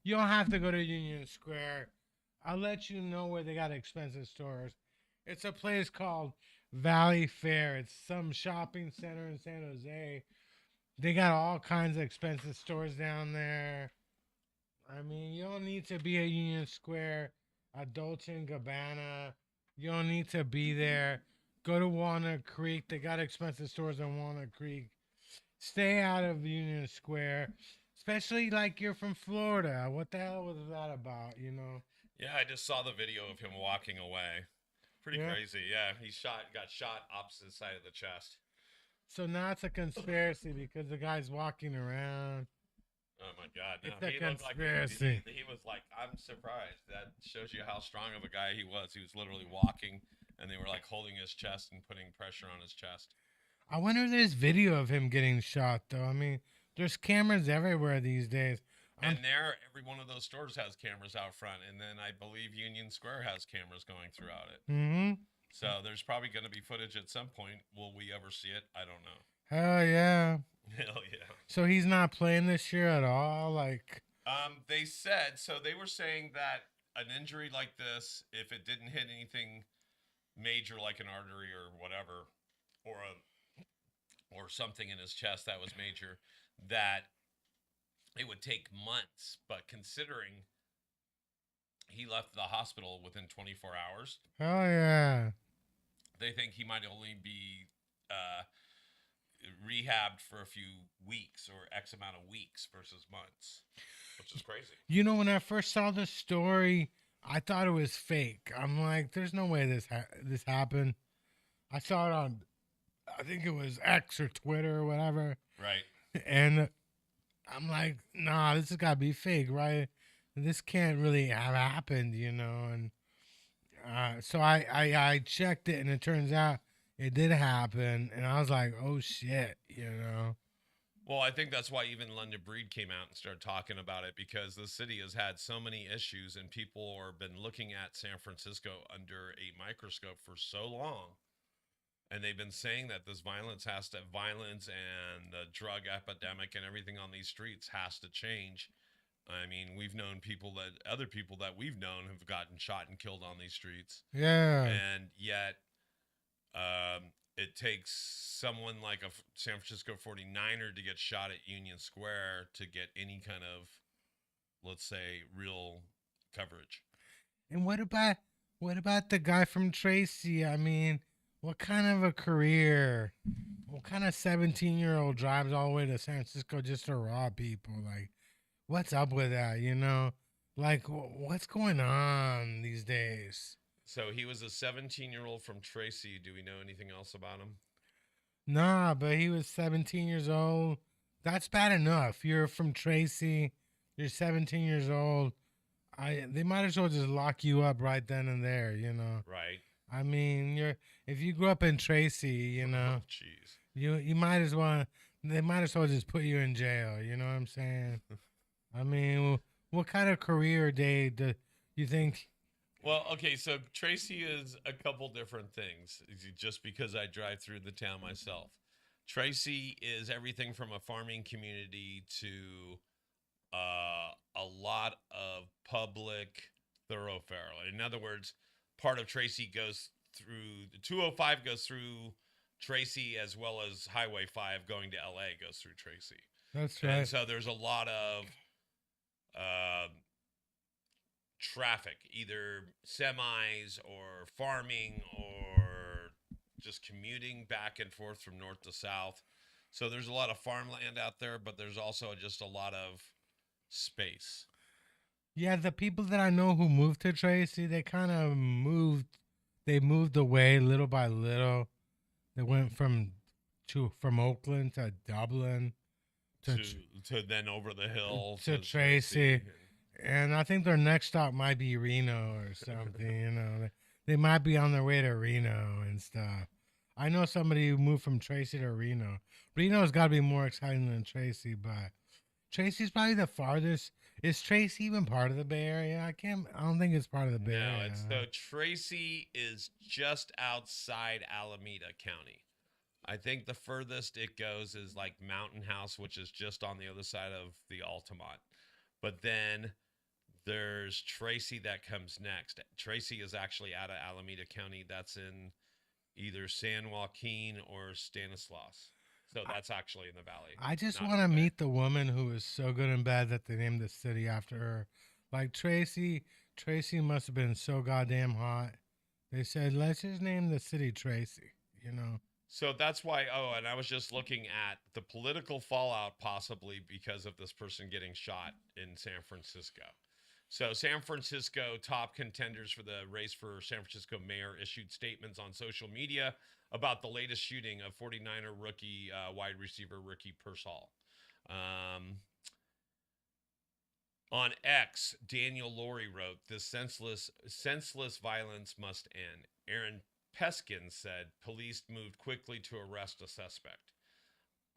You don't have to go to Union Square. I'll let you know where they got expensive stores. It's a place called Valley Fair. It's some shopping center in San Jose. They got all kinds of expensive stores down there. I mean, you don't need to be at Union Square, at Dolce & Gabbana. You don't need to be there. Go to Walnut Creek. They got expensive stores in Walnut Creek. Stay out of Union Square, especially like you're from Florida. What the hell was that about, you know? Yeah, I just saw the video of him walking away. Pretty Yeah. crazy. Yeah, got shot opposite side of the chest. So now it's a conspiracy because the guy's walking around. Oh my God! No, It's a he looked like conspiracy. he was like, I'm surprised. That shows you how strong of a guy he was. He was literally walking, and they were like holding his chest and putting pressure on his chest. I wonder if there's video of him getting shot, though. I mean, there's cameras everywhere these days. And every one of those stores has cameras out front, and then I believe Union Square has cameras going throughout it. Mm-hmm. So there's probably going to be footage at some point. Will we ever see it? I don't know. Hell yeah. Hell yeah. So he's not playing this year at all? Like, They said, so they were saying that an injury like this, if it didn't hit anything major like an artery or whatever, or something in his chest that was major, that it would take months. But considering he left the hospital within 24 hours, hell yeah. they think he might only be rehabbed for a few weeks or X amount of weeks versus months, which is crazy. You know, when I first saw the story, I thought it was fake. I'm like, there's no way this happened. I saw it on, I think it was X or Twitter or whatever. Right. And I'm like, nah, this has got to be fake, right? This can't really have happened, you know? And so I checked it, and it turns out it did happen. And I was like, oh, shit, you know? Well, I think that's why even London Breed came out and started talking about it, because the city has had so many issues and people have been looking at San Francisco under a microscope for so long. And they've been saying that this violence and the drug epidemic and everything on these streets has to change. I mean, we've known other people that we've known have gotten shot and killed on these streets. Yeah. And yet, it takes someone like a San Francisco 49er to get shot at Union Square to get any kind of, let's say, real coverage. And what about the guy from Tracy? I mean, what kind of a career? What kind of 17-year-old drives all the way to San Francisco just to rob people? Like, what's up with that, you know? Like, what's going on these days? So he was a 17-year-old from Tracy. Do we know anything else about him? Nah, but he was 17 years old. That's bad enough. You're from Tracy. You're 17 years old. They might as well just lock you up right then and there, you know? Right. I mean, if you grew up in Tracy, you know, Jeez. you might as well. They might as well just put you in jail. You know what I'm saying? I mean, what kind of career day do you think? Well, okay, so Tracy is a couple different things, just because I drive through the town myself. Tracy is everything from a farming community to a lot of public thoroughfare. In other words, part of Tracy goes through, the 205 goes through Tracy, as well as Highway 5 going to LA goes through Tracy. That's right. And so there's a lot of traffic, either semis or farming or just commuting back and forth from north to south. So there's a lot of farmland out there, but there's also just a lot of space. Yeah, the people that I know who moved to Tracy, they kind of moved. They moved away little by little. They went from Oakland to Dublin To then over the hill to Tracy. And I think their next stop might be Reno or something. They might be on their way to Reno and stuff. I know somebody who moved from Tracy to Reno. Reno's got to be more exciting than Tracy, but Tracy's probably the farthest. Is Tracy even part of the Bay Area? I don't think it's part of the Bay Area. So Tracy is just outside Alameda County. I think the furthest it goes is like Mountain House, which is just on the other side of the Altamont. But then there's Tracy that comes next. Tracy is actually out of Alameda County. That's in either San Joaquin or Stanislaus. So that's actually in the valley. I just want to meet the woman who is so good and bad that they named the city after her. Like Tracy must have been so goddamn hot. They said, let's just name the city Tracy, So that's why, and I was just looking at the political fallout possibly because of this person getting shot in San Francisco. So San Francisco top contenders for the race for San Francisco mayor issued statements on social media about the latest shooting of 49er rookie wide receiver Ricky Pearsall. On X, Daniel Laurie wrote, "This senseless violence must end." Aaron Peskin said police moved quickly to arrest a suspect.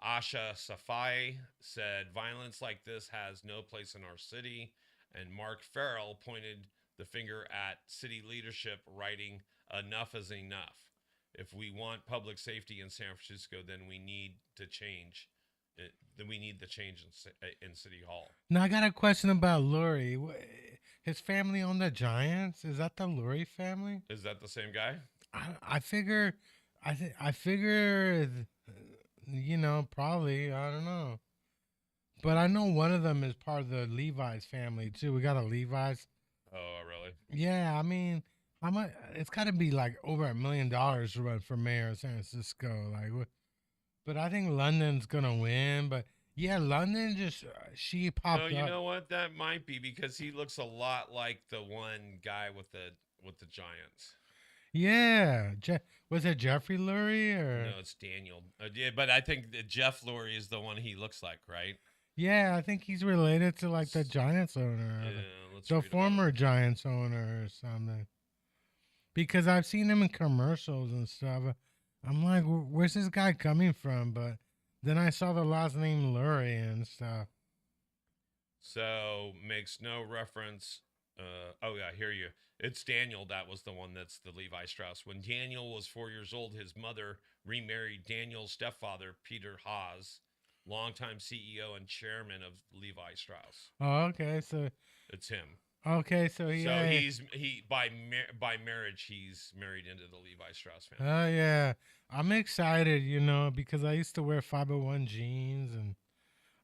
Asha Safai said violence like this has no place in our city. And Mark Farrell pointed the finger at city leadership, writing, "Enough is enough. If we want public safety in San Francisco, then we need to change. Then we need the change in City Hall." Now I got a question about Lurie. His family owned the Giants. Is that the Lurie family? Is that the same guy? I figure, probably. I don't know. But I know one of them is part of the Levi's family too. We got a Levi's. Oh, really? Yeah, I mean, it's got to be like over $1 million to run for mayor of San Francisco. But I think London's gonna win. But yeah, London she popped up. No, you know what? That might be because he looks a lot like the one guy with the Giants. Yeah, was it Jeffrey Lurie or? No, it's Daniel. Yeah, but I think that Jeff Lurie is the one he looks like, right? Yeah, I think he's related to like the Giants owner, the former Giants owner or something. Because I've seen him in commercials and stuff. I'm like, where's this guy coming from? But then I saw the last name Lurie and stuff. So makes no reference. Here you. It's Daniel. That was the one that's the Levi Strauss. When Daniel was 4 years old, his mother remarried Daniel's stepfather, Peter Haas, longtime CEO and chairman of Levi Strauss. Oh, okay. So it's him. Okay, so he's by marriage he's married into the Levi Strauss family. Oh yeah, I'm excited, because I used to wear 501 jeans and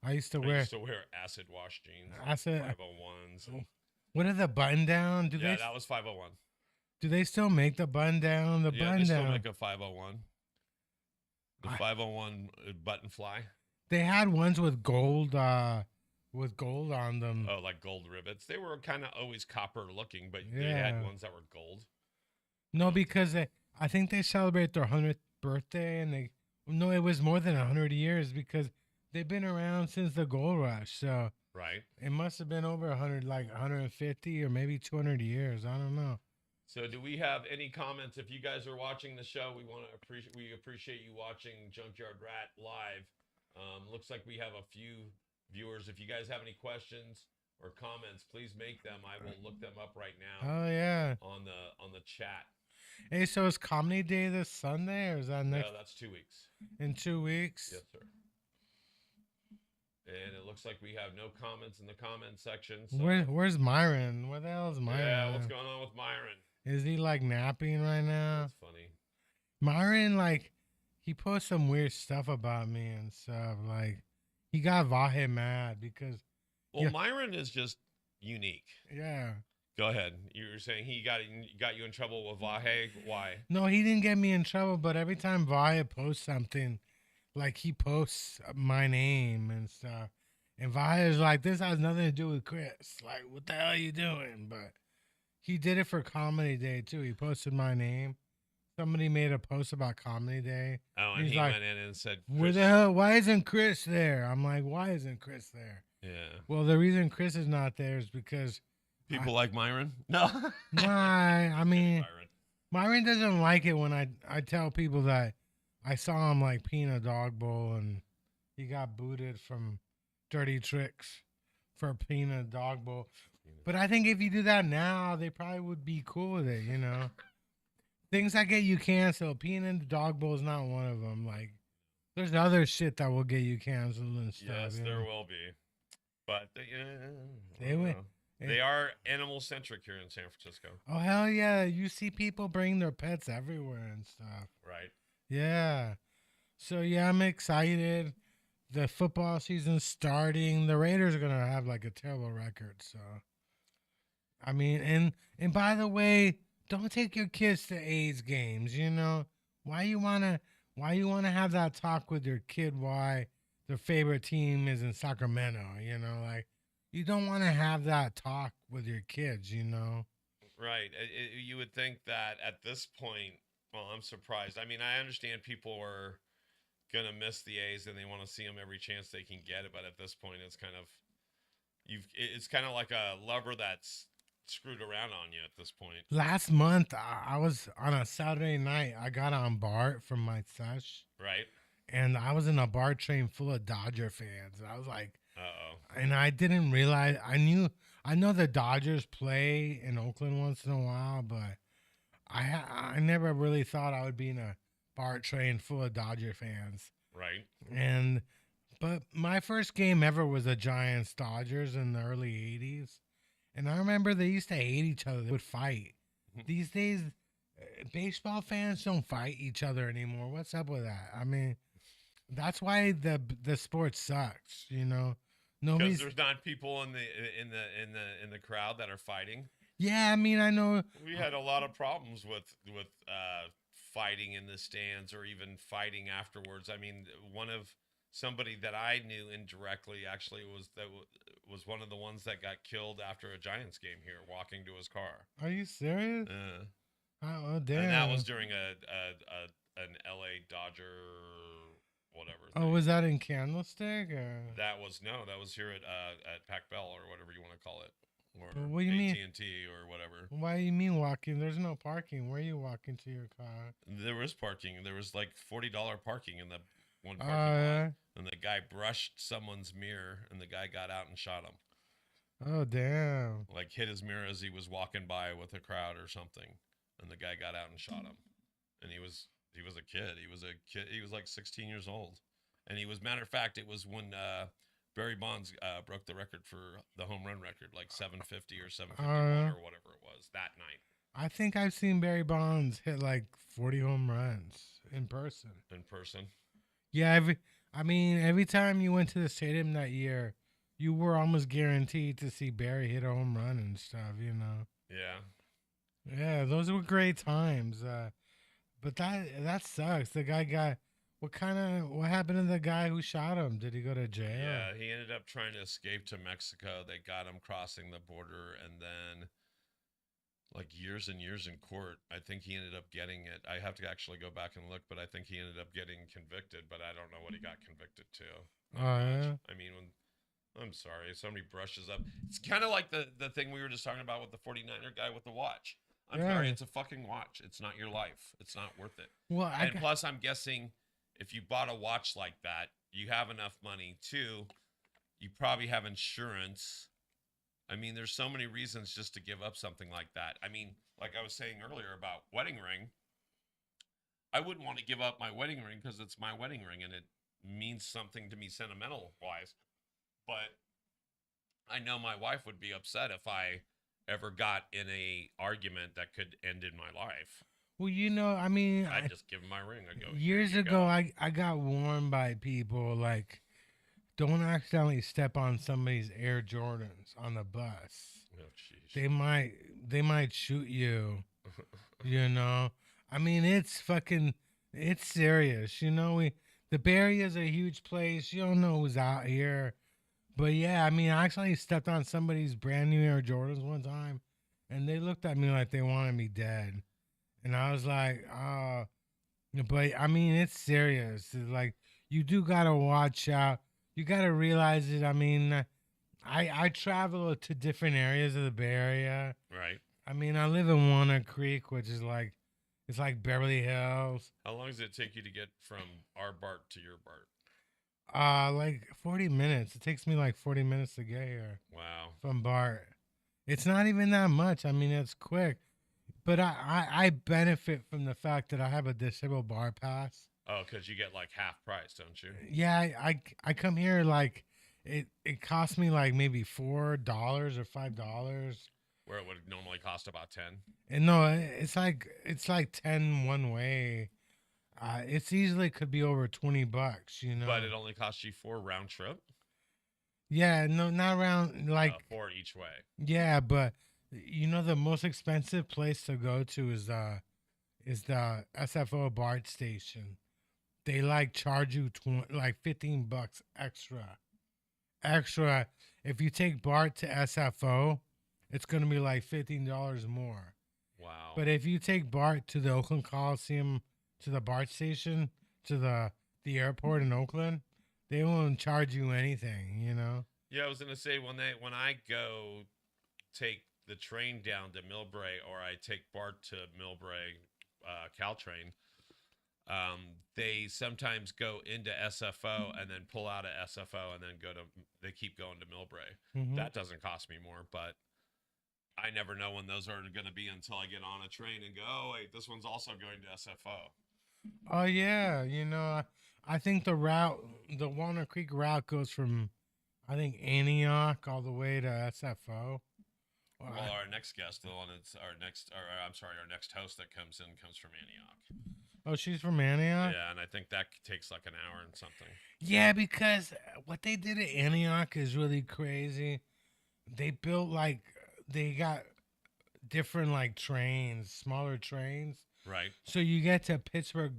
I used to wear acid wash jeans. 501s. What are the button down? That was 501. Do they still make the button down? The button down. They still make a 501. The 501 button fly. They had ones with gold on them. Oh, like gold rivets. They were kind of always copper looking, but they had ones that were gold. No, because I think they celebrate their 100th birthday, and it was more than 100 years because they've been around since the gold rush. So right, it must have been over 100, like 150 or maybe 200 years. I don't know. So, do we have any comments? If you guys are watching the show, we appreciate you watching Junkyard Rat live. Looks like we have a few viewers. If you guys have any questions or comments, please make them. I will look them up right now. Oh yeah, on the chat. Hey, so is Comedy Day this Sunday or is that next? No, that's 2 weeks. In 2 weeks? Yes, sir. And it looks like we have no comments in the comment section. So. Where's Myron? Where the hell is Myron? Yeah, what's going on with Myron? Is he like napping right now? That's funny. Myron, like, he posts some weird stuff about me and stuff. Like, he got Vahe mad because. Well, Myron is just unique. Yeah. Go ahead. You were saying he got you in trouble with Vahe. Why? No, he didn't get me in trouble, but every time Vaya posts something, like he posts my name and stuff, and Vaya's like, "This has nothing to do with Chris. Like, what the hell are you doing?" But he did it for Comedy Day too. He posted my name. Somebody made a post about Comedy Day. Oh, and He's he like, went in and said, "Where Chris. the hell? Why isn't Chris there?" I'm like, "Why isn't Chris there?" Yeah. Well, the reason Chris is not there is because People like Myron? No. I mean, Myron. Myron doesn't like it when I tell people that I saw him like peeing a dog bowl and he got booted from Dirty Tricks for peeing a dog bowl. But I think if you do that now, they probably would be cool with it, you know? Things that get you canceled, peeing in the dog bowl is not one of them. Like, there's other shit that will get you canceled and stuff. Yes, you there know? will be. But They will. They are animal centric here in San Francisco. Oh, hell yeah. You see people bring their pets everywhere and stuff. Right. Yeah. So, yeah, I'm excited. The football season's starting. The Raiders are going to have like a terrible record. So, I mean, and by the way, don't take your kids to A's games, you know? Why you want to have that talk with your kid why their favorite team is in Sacramento, you know? Like, you don't want to have that talk with your kids, you know? Right. You would think that at this point, well, I'm surprised. I mean, I understand people are going to miss the A's and they want to see them every chance they can get it. But at this point, it's kind of, it's kind of like a lover that's screwed around on you at this point. Last month, I was on a Saturday night. I got on BART from my sesh. Right. And I was in a BART train full of Dodger fans. And I was like, uh-oh. And I didn't realize, I know the Dodgers play in Oakland once in a while, but I never really thought I would be in a BART train full of Dodger fans. Right. But my first game ever was the Giants Dodgers in the early 80s. And I remember they used to hate each other. They would fight. These days, baseball fans don't fight each other anymore. What's up with that? I mean, that's why the sport sucks, you know. Because there's not people in the crowd that are fighting. Yeah, I mean, I know we had a lot of problems with fighting in the stands or even fighting afterwards. I mean, somebody that I knew indirectly actually was one of the ones that got killed after a Giants game here, walking to his car. Are you serious? Oh, damn! And that was during an LA Dodger whatever. Oh, was that in Candlestick? Or? That was here at Pac Bell or whatever you want to call it, or what do you mean? AT&T or whatever. Why do you mean walking? There's no parking. Where are you walking to your car? There was parking. There was like $40 parking in the one parking lot, and the guy brushed someone's mirror, and the guy got out and shot him. Oh, damn! Like hit his mirror as he was walking by with a crowd or something, and the guy got out and shot him. And he was a kid. He was a kid. He was like 16 years old. And he was, matter of fact, it was when Barry Bonds broke the record for the home run record, like 750 or 751 or whatever it was that night. I think I've seen Barry Bonds hit like 40 home runs in person. In person? Yeah, every time you went to the stadium that year, you were almost guaranteed to see Barry hit a home run and stuff, you know? Yeah. Yeah, those were great times. But that sucks. The guy got what happened to the guy who shot him? Did he go to jail? Yeah, he ended up trying to escape to Mexico. They got him crossing the border, and then like years and years in court, I think he ended up getting it. I have to actually go back and look, but I think he ended up getting convicted, but I don't know what he got convicted to. Yeah. I mean, I'm sorry, somebody brushes up. It's kind of like the thing we were just talking about with the 49er guy with the watch. I'm sorry, it's a fucking watch. It's not your life. It's not worth it. Well, plus, I'm guessing if you bought a watch like that, you have enough money too. You probably have insurance. I mean, there's so many reasons just to give up something like that. I mean, like I was saying earlier about wedding ring, I wouldn't want to give up my wedding ring because it's my wedding ring and it means something to me sentimental wise. But I know my wife would be upset if I ever got in a argument that could end in my life. Well, you know, I mean, I'd just give him my ring. I go, years ago, I got warned by people like don't accidentally step on somebody's Air Jordans on the bus. Oh, jeez. They might shoot you. You know, I mean, it's serious. You know, the Bay Area is a huge place. You don't know who's out here, but yeah, I mean, I actually stepped on somebody's brand new Air Jordans one time, and they looked at me like they wanted me dead, and I was like, but I mean, it's serious. It's like you do gotta watch out. You gotta realize it. I mean, I travel to different areas of the Bay Area. Right. I mean, I live in Walnut Creek, which is like, it's like Beverly Hills. How long does it take you to get from our BART to your BART? Like 40 minutes. It takes me like 40 minutes to get here Wow. from BART. It's not even that much. I mean, it's quick. But I benefit from the fact that I have a disabled BART pass. Oh, because you get like half price, don't you? Yeah, I come here like, it costs me like maybe $4 or $5. Where it would normally cost about 10. And no, it's like 10 one way. It's easily could be over $20, you know. But it only costs you 4 round trip? Yeah, no, not around like 4 each way. yeah, but you know the most expensive place to go to is the SFO BART station. They like charge you like $15 extra. If you take BART to SFO, it's gonna be like $15 more. Wow. But if you take BART to the Oakland Coliseum, to the BART station, to the airport in Oakland, they won't charge you anything, you know? Yeah, I was gonna say when I go take the train down to Millbrae or I take BART to Millbrae, Caltrain, they sometimes go into SFO and then pull out of SFO and then they keep going to Millbrae. Mhm. That doesn't cost me more, but I never know when those are going to be until I get on a train and go, oh, wait, this one's also going to SFO. Oh yeah, you know, I think the Walnut Creek route goes from, I think, Antioch all the way to SFO. Well, our next guest, the one that's our next host that comes from Antioch. Oh, she's from Antioch? Yeah, and I think that takes like an hour and something. Yeah, because what they did at Antioch is really crazy. They built they got different like trains, smaller trains. Right. So you get to Pittsburgh,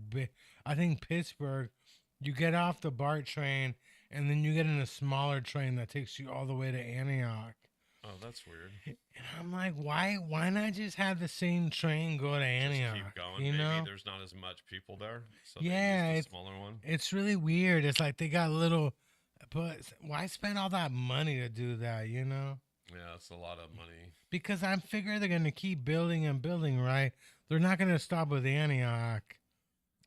I think Pittsburgh, you get off the BART train and then you get in a smaller train that takes you all the way to Antioch. Oh, that's weird. And I'm like, why not just have the same train go to Antioch? Just keep going. You Maybe know? there's not as much people there. So Yeah, they use it's the smaller one. It's really weird. It's like they got but why spend all that money to do that, you know? Yeah, it's a lot of money. Because I figure they're going to keep building and building, right? They're not going to stop with Antioch.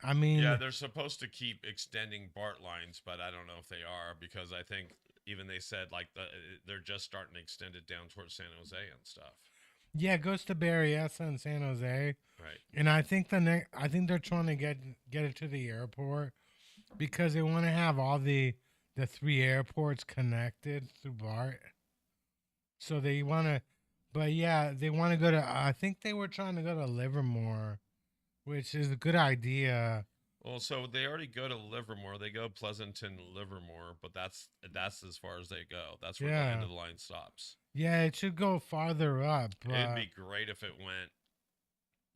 I mean... Yeah, they're supposed to keep extending BART lines, but I don't know if they are because I think even they said like they're just starting to extend it down towards San Jose and stuff. Yeah, it goes to Berryessa and San Jose. Right. And I think they're trying to get it to the airport because they want to have all the 3 airports connected through BART. So they want to, but yeah, they want to go to, I think they were trying to go to Livermore, which is a good idea. Well, so they already go to Livermore. They go Pleasanton, Livermore, but that's as far as they go. That's where the end of the line stops. Yeah, it should go farther up. It'd be great if it went.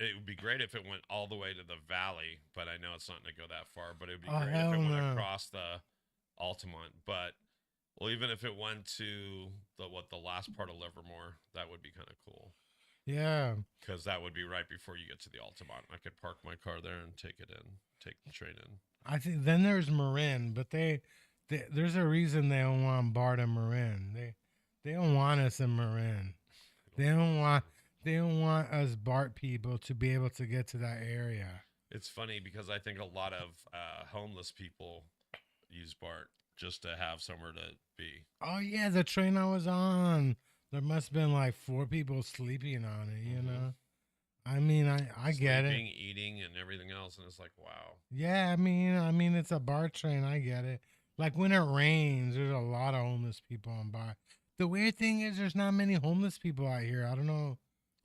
It would be great if it went all the way to the valley, but I know it's not going to go that far. But it would be great if it went across the Altamont. But well, even if it went to the last part of Livermore, that would be kind of cool. Yeah, because that would be right before you get to the Altamont. I could park my car there and take the train in. I think then there's Marin, but there's a reason they don't want BART and Marin. They don't want us in Marin. They don't want us BART people to be able to get to that area. It's funny because I think a lot of homeless people use BART just to have somewhere to be. Oh yeah, the train I was on, there must have been like 4 people sleeping on it, you know? I mean, I get it. Sleeping, eating, and everything else, and it's like, wow. Yeah, I mean, it's a BART train. I get it. Like when it rains, there's a lot of homeless people on BART. The weird thing is, there's not many homeless people out here. I don't know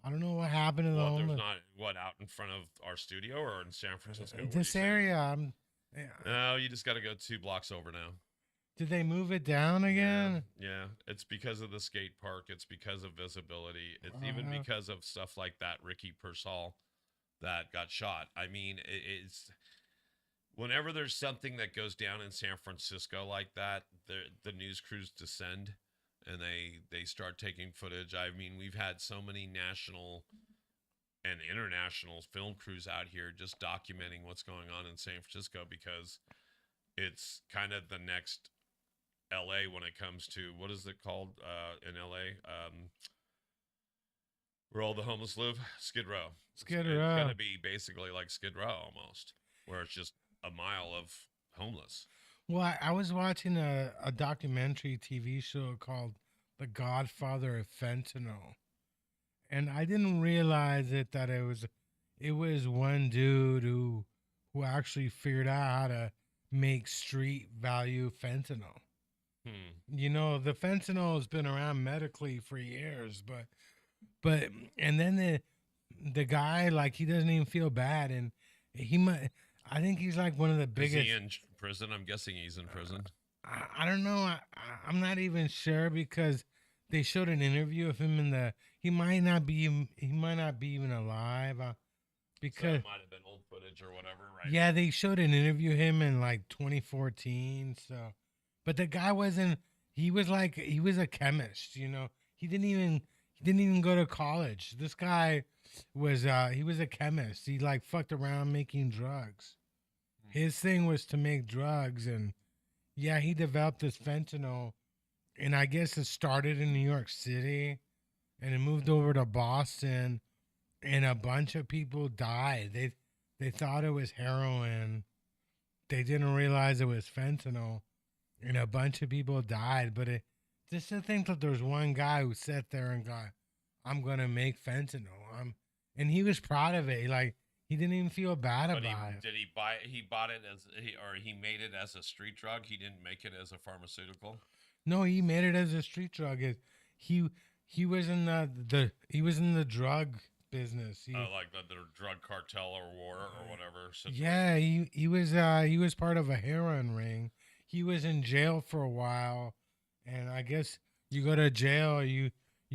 what happened to the homeless. There's not out in front of our studio or in San Francisco. This area, No, you just got to go 2 blocks over now. Did they move it down again? Yeah, it's because of the skate park. It's because of visibility. It's even Uh-huh. because of stuff like that Ricky Pearsall that got shot. I mean, it's whenever there's something that goes down in San Francisco like that, the news crews descend and they start taking footage. I mean, we've had so many national and international film crews out here just documenting what's going on in San Francisco because it's kind of the next LA when it comes to what is it called in LA? Where all the homeless live? Skid Row. Skid It's Row. gonna be basically like Skid Row almost, where it's just a mile of homeless. Well, I was watching a documentary TV show called The Godfather of Fentanyl. And I didn't realize that it was one dude who actually figured out how to make street value fentanyl. You know, the fentanyl has been around medically for years, but and then the guy, like, he doesn't even feel bad, and he might. I think he's like one of the Is biggest. he in prison? I'm guessing he's in prison. I don't know. I'm not even sure because they showed an interview of him in the. He might not be even alive So because it might have been old footage or whatever, right? yeah, they showed an interview of him in like 2014. So, but the guy wasn't. He was a chemist. You know, he didn't even go to college. This guy was he was a chemist. He like fucked around making drugs. His thing was to make drugs, and yeah, he developed this fentanyl, and I guess it started in New York City, and it moved over to Boston, and a bunch of people died. They thought it was heroin. They didn't realize it was fentanyl, and a bunch of people died. But just to think that there's one guy who sat there and got, "I'm gonna make fentanyl." And he was proud of it. Like, he didn't even feel bad But about it. did he buy it? He bought it he made it as a street drug. He didn't make it as a pharmaceutical. No, he made it as a street drug. He he was in he was in the drug business. Like the drug cartel or war or whatever. Situation. Yeah, he was part of a heroin ring. He was in jail for a while, and I guess you go to jail, you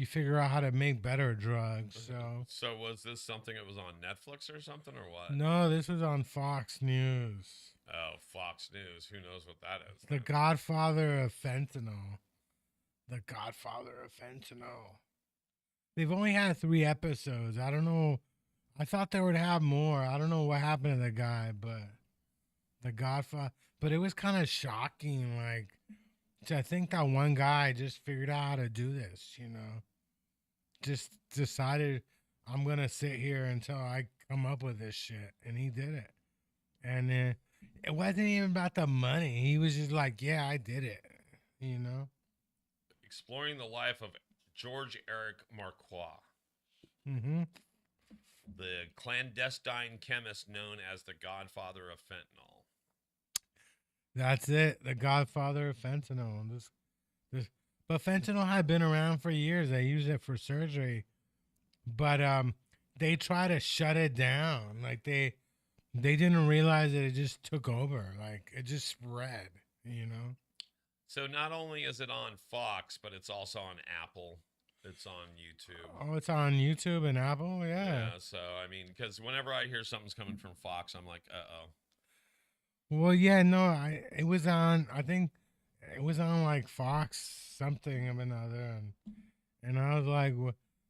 figure out how to make better drugs. So was this something that was on Netflix or something or what? No, this was on Fox News. Oh, Fox News. Who knows what that is? The Godfather of Fentanyl. The Godfather of Fentanyl. They've only had 3 episodes. I don't know. I thought they would have more. I don't know what happened to the guy, but the Godfather. But it was kind of shocking. Like, I think that one guy just figured out how to do this, you know? Just decided, I'm going to sit here until I come up with this shit. And he did it. And it wasn't even about the money. He was just like, yeah, I did it, you know? Exploring the life of George Eric Marquis, Mm-hmm. the clandestine chemist known as the Godfather of Fentanyl. That's it. The Godfather of Fentanyl. But fentanyl had been around for years. They used it for surgery, but they try to shut it down. Like they didn't realize that it just took over. Like it just spread. You know. So not only is it on Fox, but it's also on Apple. It's on YouTube. Oh, it's on YouTube and Apple. Yeah. So I mean, because whenever I hear something's coming from Fox, I'm like, oh. Well, yeah, no, it was on. I think it was on like Fox something of another, and I was like,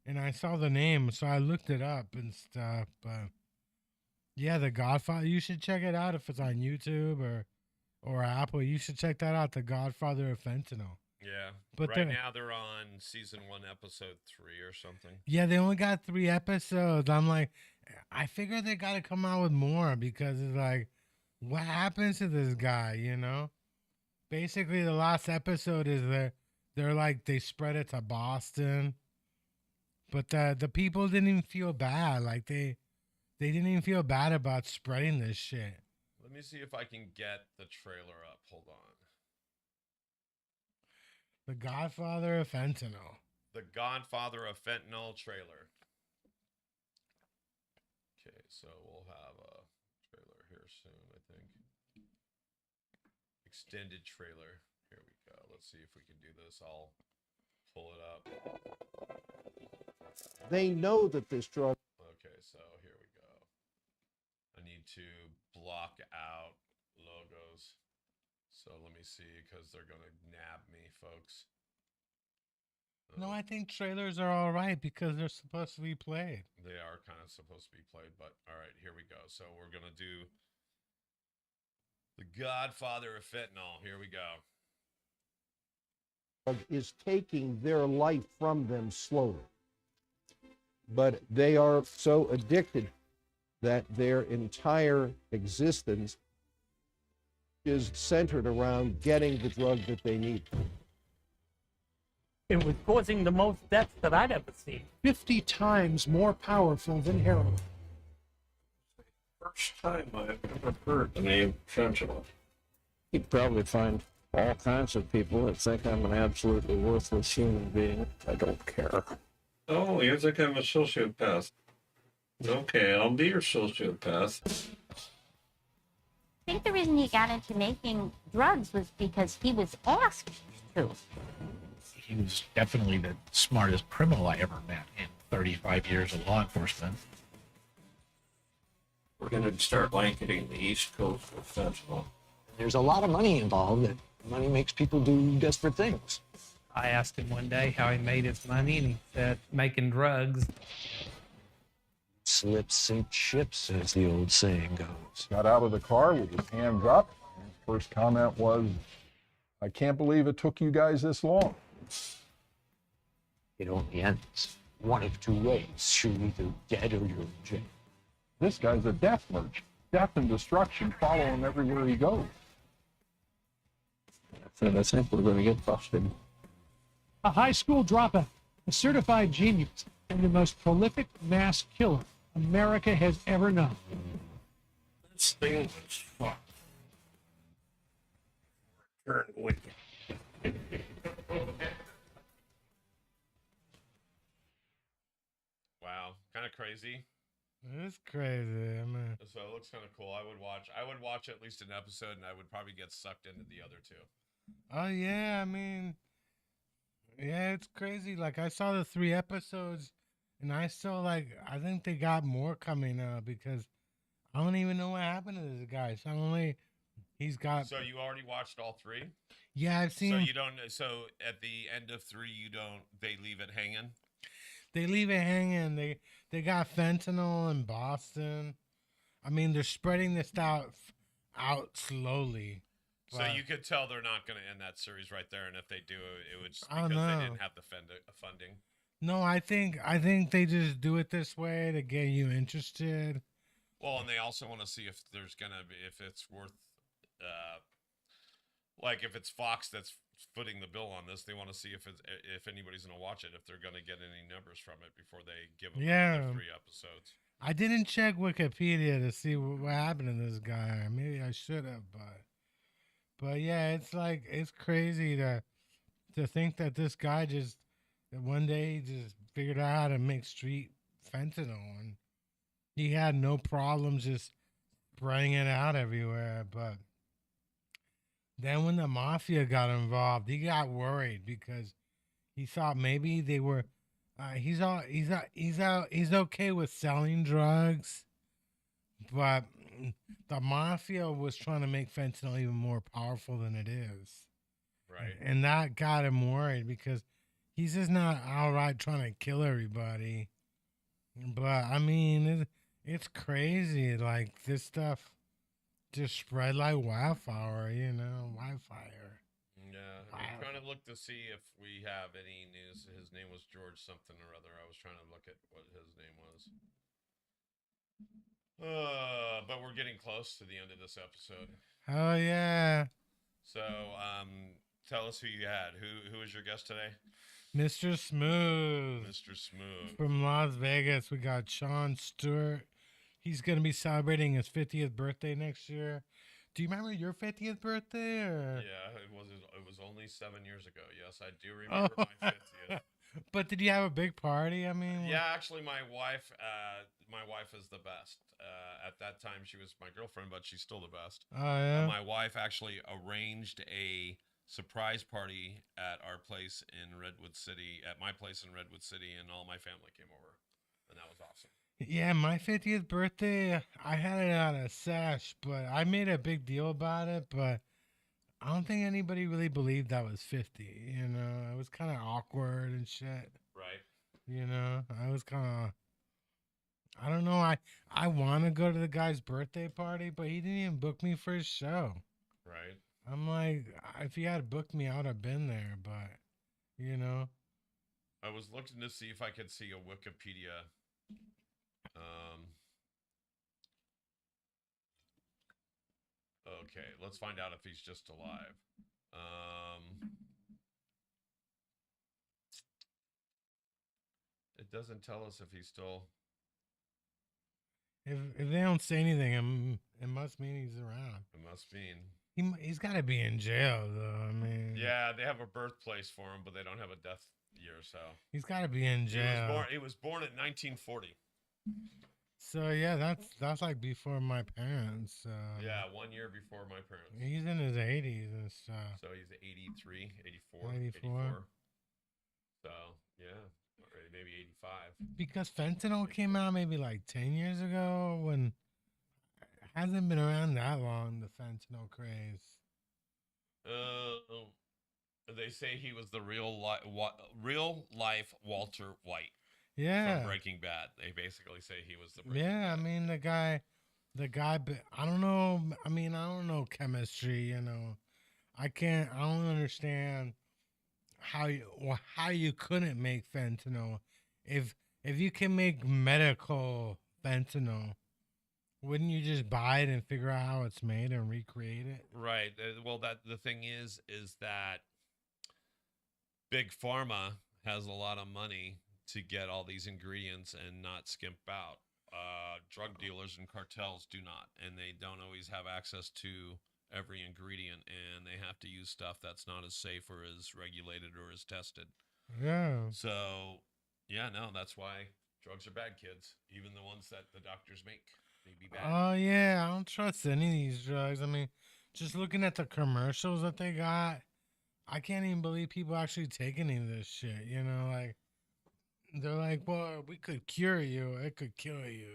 and I saw the name, so I looked it up and stuff. But yeah, The Godfather. You should check it out if it's on YouTube or Apple. You should check that out. The Godfather of Fentanyl. Yeah. But right now they're on season 1, episode 3 or something. Yeah, they only got 3 episodes. I'm like, I figure they got to come out with more because it's like, what happens to this guy, you know? Basically, the last episode is they're like, they spread it to Boston. But the people didn't even feel bad. Like, they didn't even feel bad about spreading this shit. Let me see if I can get the trailer up. Hold on. The Godfather of Fentanyl. The Godfather of Fentanyl trailer. Okay, so we'll have a trailer here soon, I think. Extended trailer. Here we Let's see if we can do this. I'll pull it up. They know that this drug. Okay, so here we go. I need to block out logos. So let me see, because they're going to nab me, folks. No, I think trailers are all right because they're supposed to be played. They are kind of supposed to be played, but all right, here we go. So we're going to do The Godfather of Fentanyl. Here we go. Is taking their life from them slowly. But they are so addicted that their entire existence is centered around getting the drug that they need. It was causing the most deaths that I'd ever seen. 50 times more powerful than heroin. First time I've ever heard the name fentanyl. You'd probably find all kinds of people that think I'm an absolutely worthless human being. I don't care. Oh, you think I'm a sociopath? Okay, I'll be your sociopath. I think the reason he got into making drugs was because he was asked to. He was definitely the smartest criminal I ever met in 35 years of law enforcement. We're going to start blanketing the East Coast with fentanyl. There's a lot of money involved, and money makes people do desperate things. I asked him one day how he made his money, and he said, making drugs. Slip sink ships, as the old saying goes. Got out of the car with his hands up. His first comment was, I can't believe it took you guys this long. It only ends one of two ways. You're either dead or you're in jail. This guy's a death merchant. Death and destruction follow him everywhere he goes. I think we're going to get busted. A high school dropout, a certified genius, and the most prolific mass killer America has ever known. This thing was fucked. Turned wicked. Wow, kind of crazy. It's crazy. I mean, So it looks kind of cool. I would watch at least an episode, and I would probably get sucked into the other two. oh yeah, I mean, yeah, it's crazy. Like I saw the 3 episodes, and I still I think they got more coming up because I don't even know what happened to this guy. Suddenly, he's got. So you already watched all 3? Yeah, I've seen. So you don't. So at the end of 3, you don't. They leave it hanging. They leave it hanging. They got fentanyl in Boston. I mean, they're spreading this out slowly. So you could tell they're not going to end that series right there, and if they do, it would just I don't because they know. didn't have the funding. No, I think they just do it this way to get you interested. Well, and they also want to see if there's gonna be if it's worth, like if it's Fox that's footing the bill on this, they want to see if anybody's gonna watch it, if they're gonna get any numbers from it before they give them another 3 episodes. I didn't check Wikipedia to see what happened to this guy. Maybe I should have, but yeah, it's crazy to think that this guy just one day he just figured out how to make street fentanyl, and he had no problems just spraying it out everywhere. But then when the mafia got involved, he got worried because he thought maybe they were. He's okay with selling drugs, but the mafia was trying to make fentanyl even more powerful than it is. Right. And that got him worried because he's just not outright trying to kill everybody. But I mean, it's crazy. Like this stuff just spread like wildfire, wildfire. Yeah, I'm trying to look to see if we have any news. His name was George something or other. I was trying to look at what his name was. But we're getting close to the end of this episode. Oh yeah. So, tell us who you had. Who is your guest today? Mr. Smooth. Mr. Smooth. From Las Vegas, we got Sean Stewart. He's going to be celebrating his 50th birthday next year. Do you remember your 50th birthday? Or? Yeah, it was only 7 years ago. Yes, I do remember my 50th. But did you have a big party? I mean, yeah, actually, my wife is the best. At that time, she was my girlfriend, but she's still the best. Oh yeah. My wife actually arranged a surprise party at our place in Redwood City, at my place in Redwood City, and all my family came over, and that was awesome. Yeah, my 50th birthday, I had it at a sesh, but I made a big deal about it, but I don't think anybody really believed I was 50, you know? It was kind of awkward and shit, Right. you know? I was kind of, I don't know, I want to go to the guy's birthday party, but he didn't even book me for his show. Right. I'm like, if he had booked me, I would have been there, but, you know? I was looking to see if I could see a Wikipedia. Okay, let's find out if he's just alive. It doesn't tell us if he's still. If they don't say anything, it must mean he's around. It must mean. He's got to be in jail, though. I mean, Yeah, they have a birthplace for him, but they don't have a death year, so. He's got to be in jail. He was born in 1940. So yeah, that's like before my parents. Yeah, 1 year before my parents. He's in his 80s and stuff. So he's 83, 84, 84. So yeah, or maybe 85. Because fentanyl came out maybe like 10 years ago, when it hasn't been around that long, the fentanyl craze. They say he was the real life Walter White. Yeah. From Breaking Bad. They basically say he was the Yeah, I mean the guy, I don't know. I mean, I don't know chemistry, you know. I don't understand how you couldn't make fentanyl. If you can make medical fentanyl, wouldn't you just buy it and figure out how it's made and recreate it? Right. Well, the thing is that Big Pharma has a lot of money to get all these ingredients and not skimp out. Drug dealers and cartels do not, and they don't always have access to every ingredient, and they have to use stuff that's not as safe or as regulated or as tested. Yeah. So, yeah, no, that's why drugs are bad, kids. Even the ones that the doctors make, they be bad. Oh yeah, I don't trust any of these drugs. I mean, just looking at the commercials that they got, I can't even believe people actually take any of this shit. You know, like they're like, well, we could cure you, it could kill you.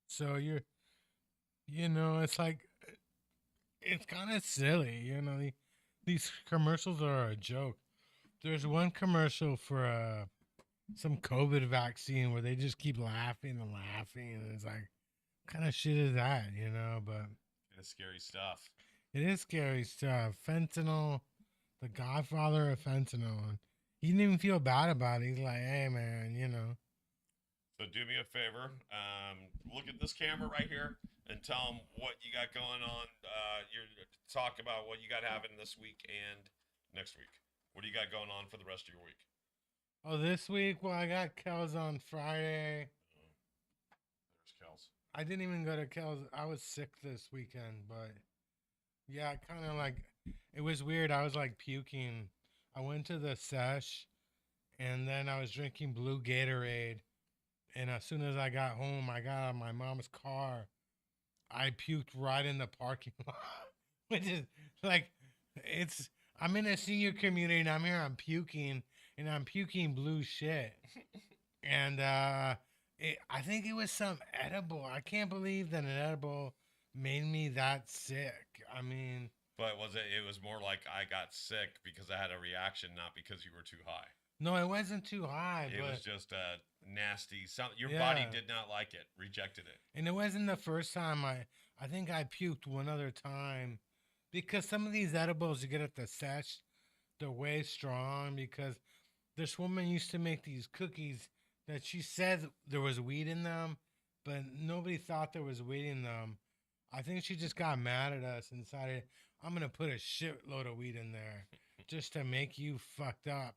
So you know, it's like, it's kind of silly. You know, these commercials are a joke. There's one commercial for some COVID vaccine where they just keep laughing and laughing, and it's like, what kind of shit is that? You know, but it's scary stuff. It is scary stuff. Fentanyl, the godfather of fentanyl. He didn't even feel bad about it. He's like, hey, man, you know. So do me a favor. Look at this camera right here and tell them what you got going on. Talk about what you got happening this week and next week. What do you got going on for the rest of your week? Oh, this week? Well, I got Kel's on Friday. There's Kel's. I didn't even go to Kel's. I was sick this weekend, but yeah, kind of like, it was weird. I was like puking. I went to the sesh, and then I was drinking blue Gatorade. And as soon as I got home, I got out of my mom's car. I puked right in the parking lot, which is like, I'm in a senior community, and I'm puking, and I'm puking blue shit. And I think it was some edible. I can't believe that an edible made me that sick. I mean, but it was more like I got sick because I had a reaction, not because you were too high. No, it wasn't too high. It was just a nasty something. Your body did not like it, rejected it. And it wasn't the first time. I think I puked one other time, because some of these edibles you get at the sesh, they're way strong, because this woman used to make these cookies that she said there was weed in them, but nobody thought there was weed in them. I think she just got mad at us and decided, I'm going to put a shitload of weed in there just to make you fucked up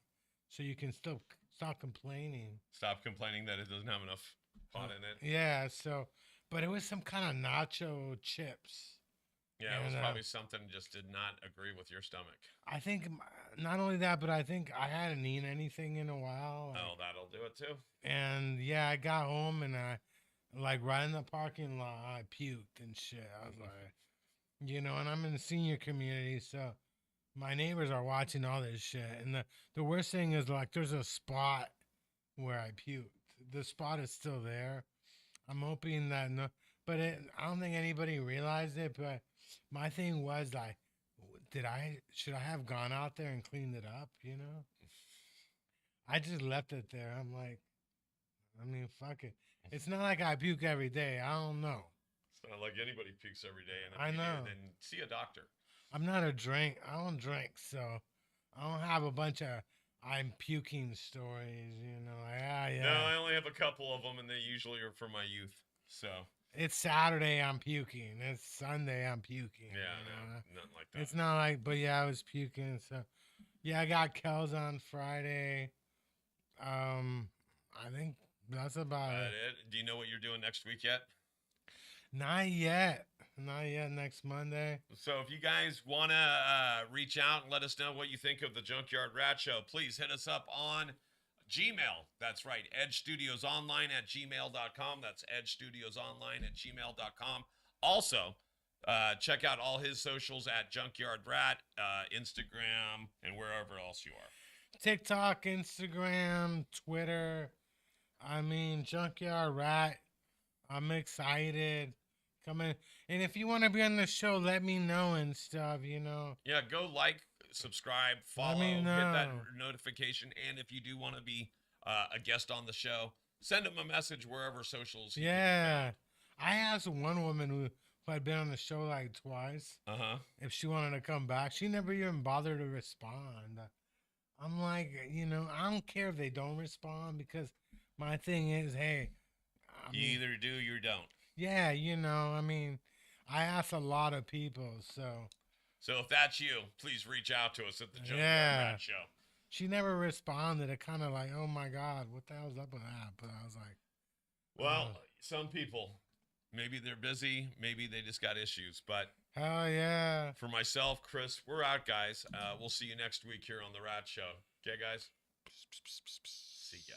so you can still stop complaining. Stop complaining that it doesn't have enough pot in it. Yeah, so, but it was some kind of nacho chips. Yeah, it was probably something just did not agree with your stomach. I think not only that, but I think I hadn't eaten anything in a while. Oh, that'll do it too. And yeah, I got home and I, like right in the parking lot, I puked and shit. I was like, you know, and I'm in the senior community, so, my neighbors are watching all this shit, and the worst thing is like there's a spot where I puked. The spot is still there. I'm hoping that no, but I don't think anybody realized it. But my thing was like, should I have gone out there and cleaned it up? You know, I just left it there. I'm like, I mean, fuck it. It's not like I puke every day. I don't know. It's not like anybody pukes every day. And if I you do, know. then see a doctor. I'm not a drink. I don't drink, so I don't have a bunch of I'm puking stories. You know, like, yeah. No, I only have a couple of them, and they usually are from my youth. So It's Saturday, I'm puking. It's Sunday, I'm puking. yeah, you no, know? nothing like that. It's not like, but yeah, I was puking. So yeah, I got Kells on Friday. I think that's about it. Do you know what you're doing next week yet? Not yet. Not yet. Next Monday. So if you guys want to reach out and let us know what you think of the Junkyard Rat Show, please hit us up on Gmail. That's right, edgestudiosonline@gmail.com. That's edgestudiosonline@gmail.com. Also, check out all his socials at Junkyard Rat, Instagram, and wherever else you are. TikTok, Instagram, Twitter. I mean, Junkyard Rat. I'm excited. Come in. And if you want to be on the show, let me know and stuff, you know. Yeah, go like, subscribe, follow, me hit know. that notification. And if you do want to be a guest on the show, send them a message wherever socials. Yeah. I asked one woman who had been on the show like twice if she wanted to come back. She never even bothered to respond. I'm like, you know, I don't care if they don't respond because my thing is, hey, You either do or you don't. Yeah, you know, I mean, I ask a lot of people, so. So if that's you, please reach out to us at the Junkyard Rat Show. She never responded. It kind of like, oh my God, what the hell's up with that? But I was like, well, some people, maybe they're busy, maybe they just got issues. But hell yeah. For myself, Chris, we're out, guys. We'll see you next week here on the Rat Show. Okay, guys? See ya.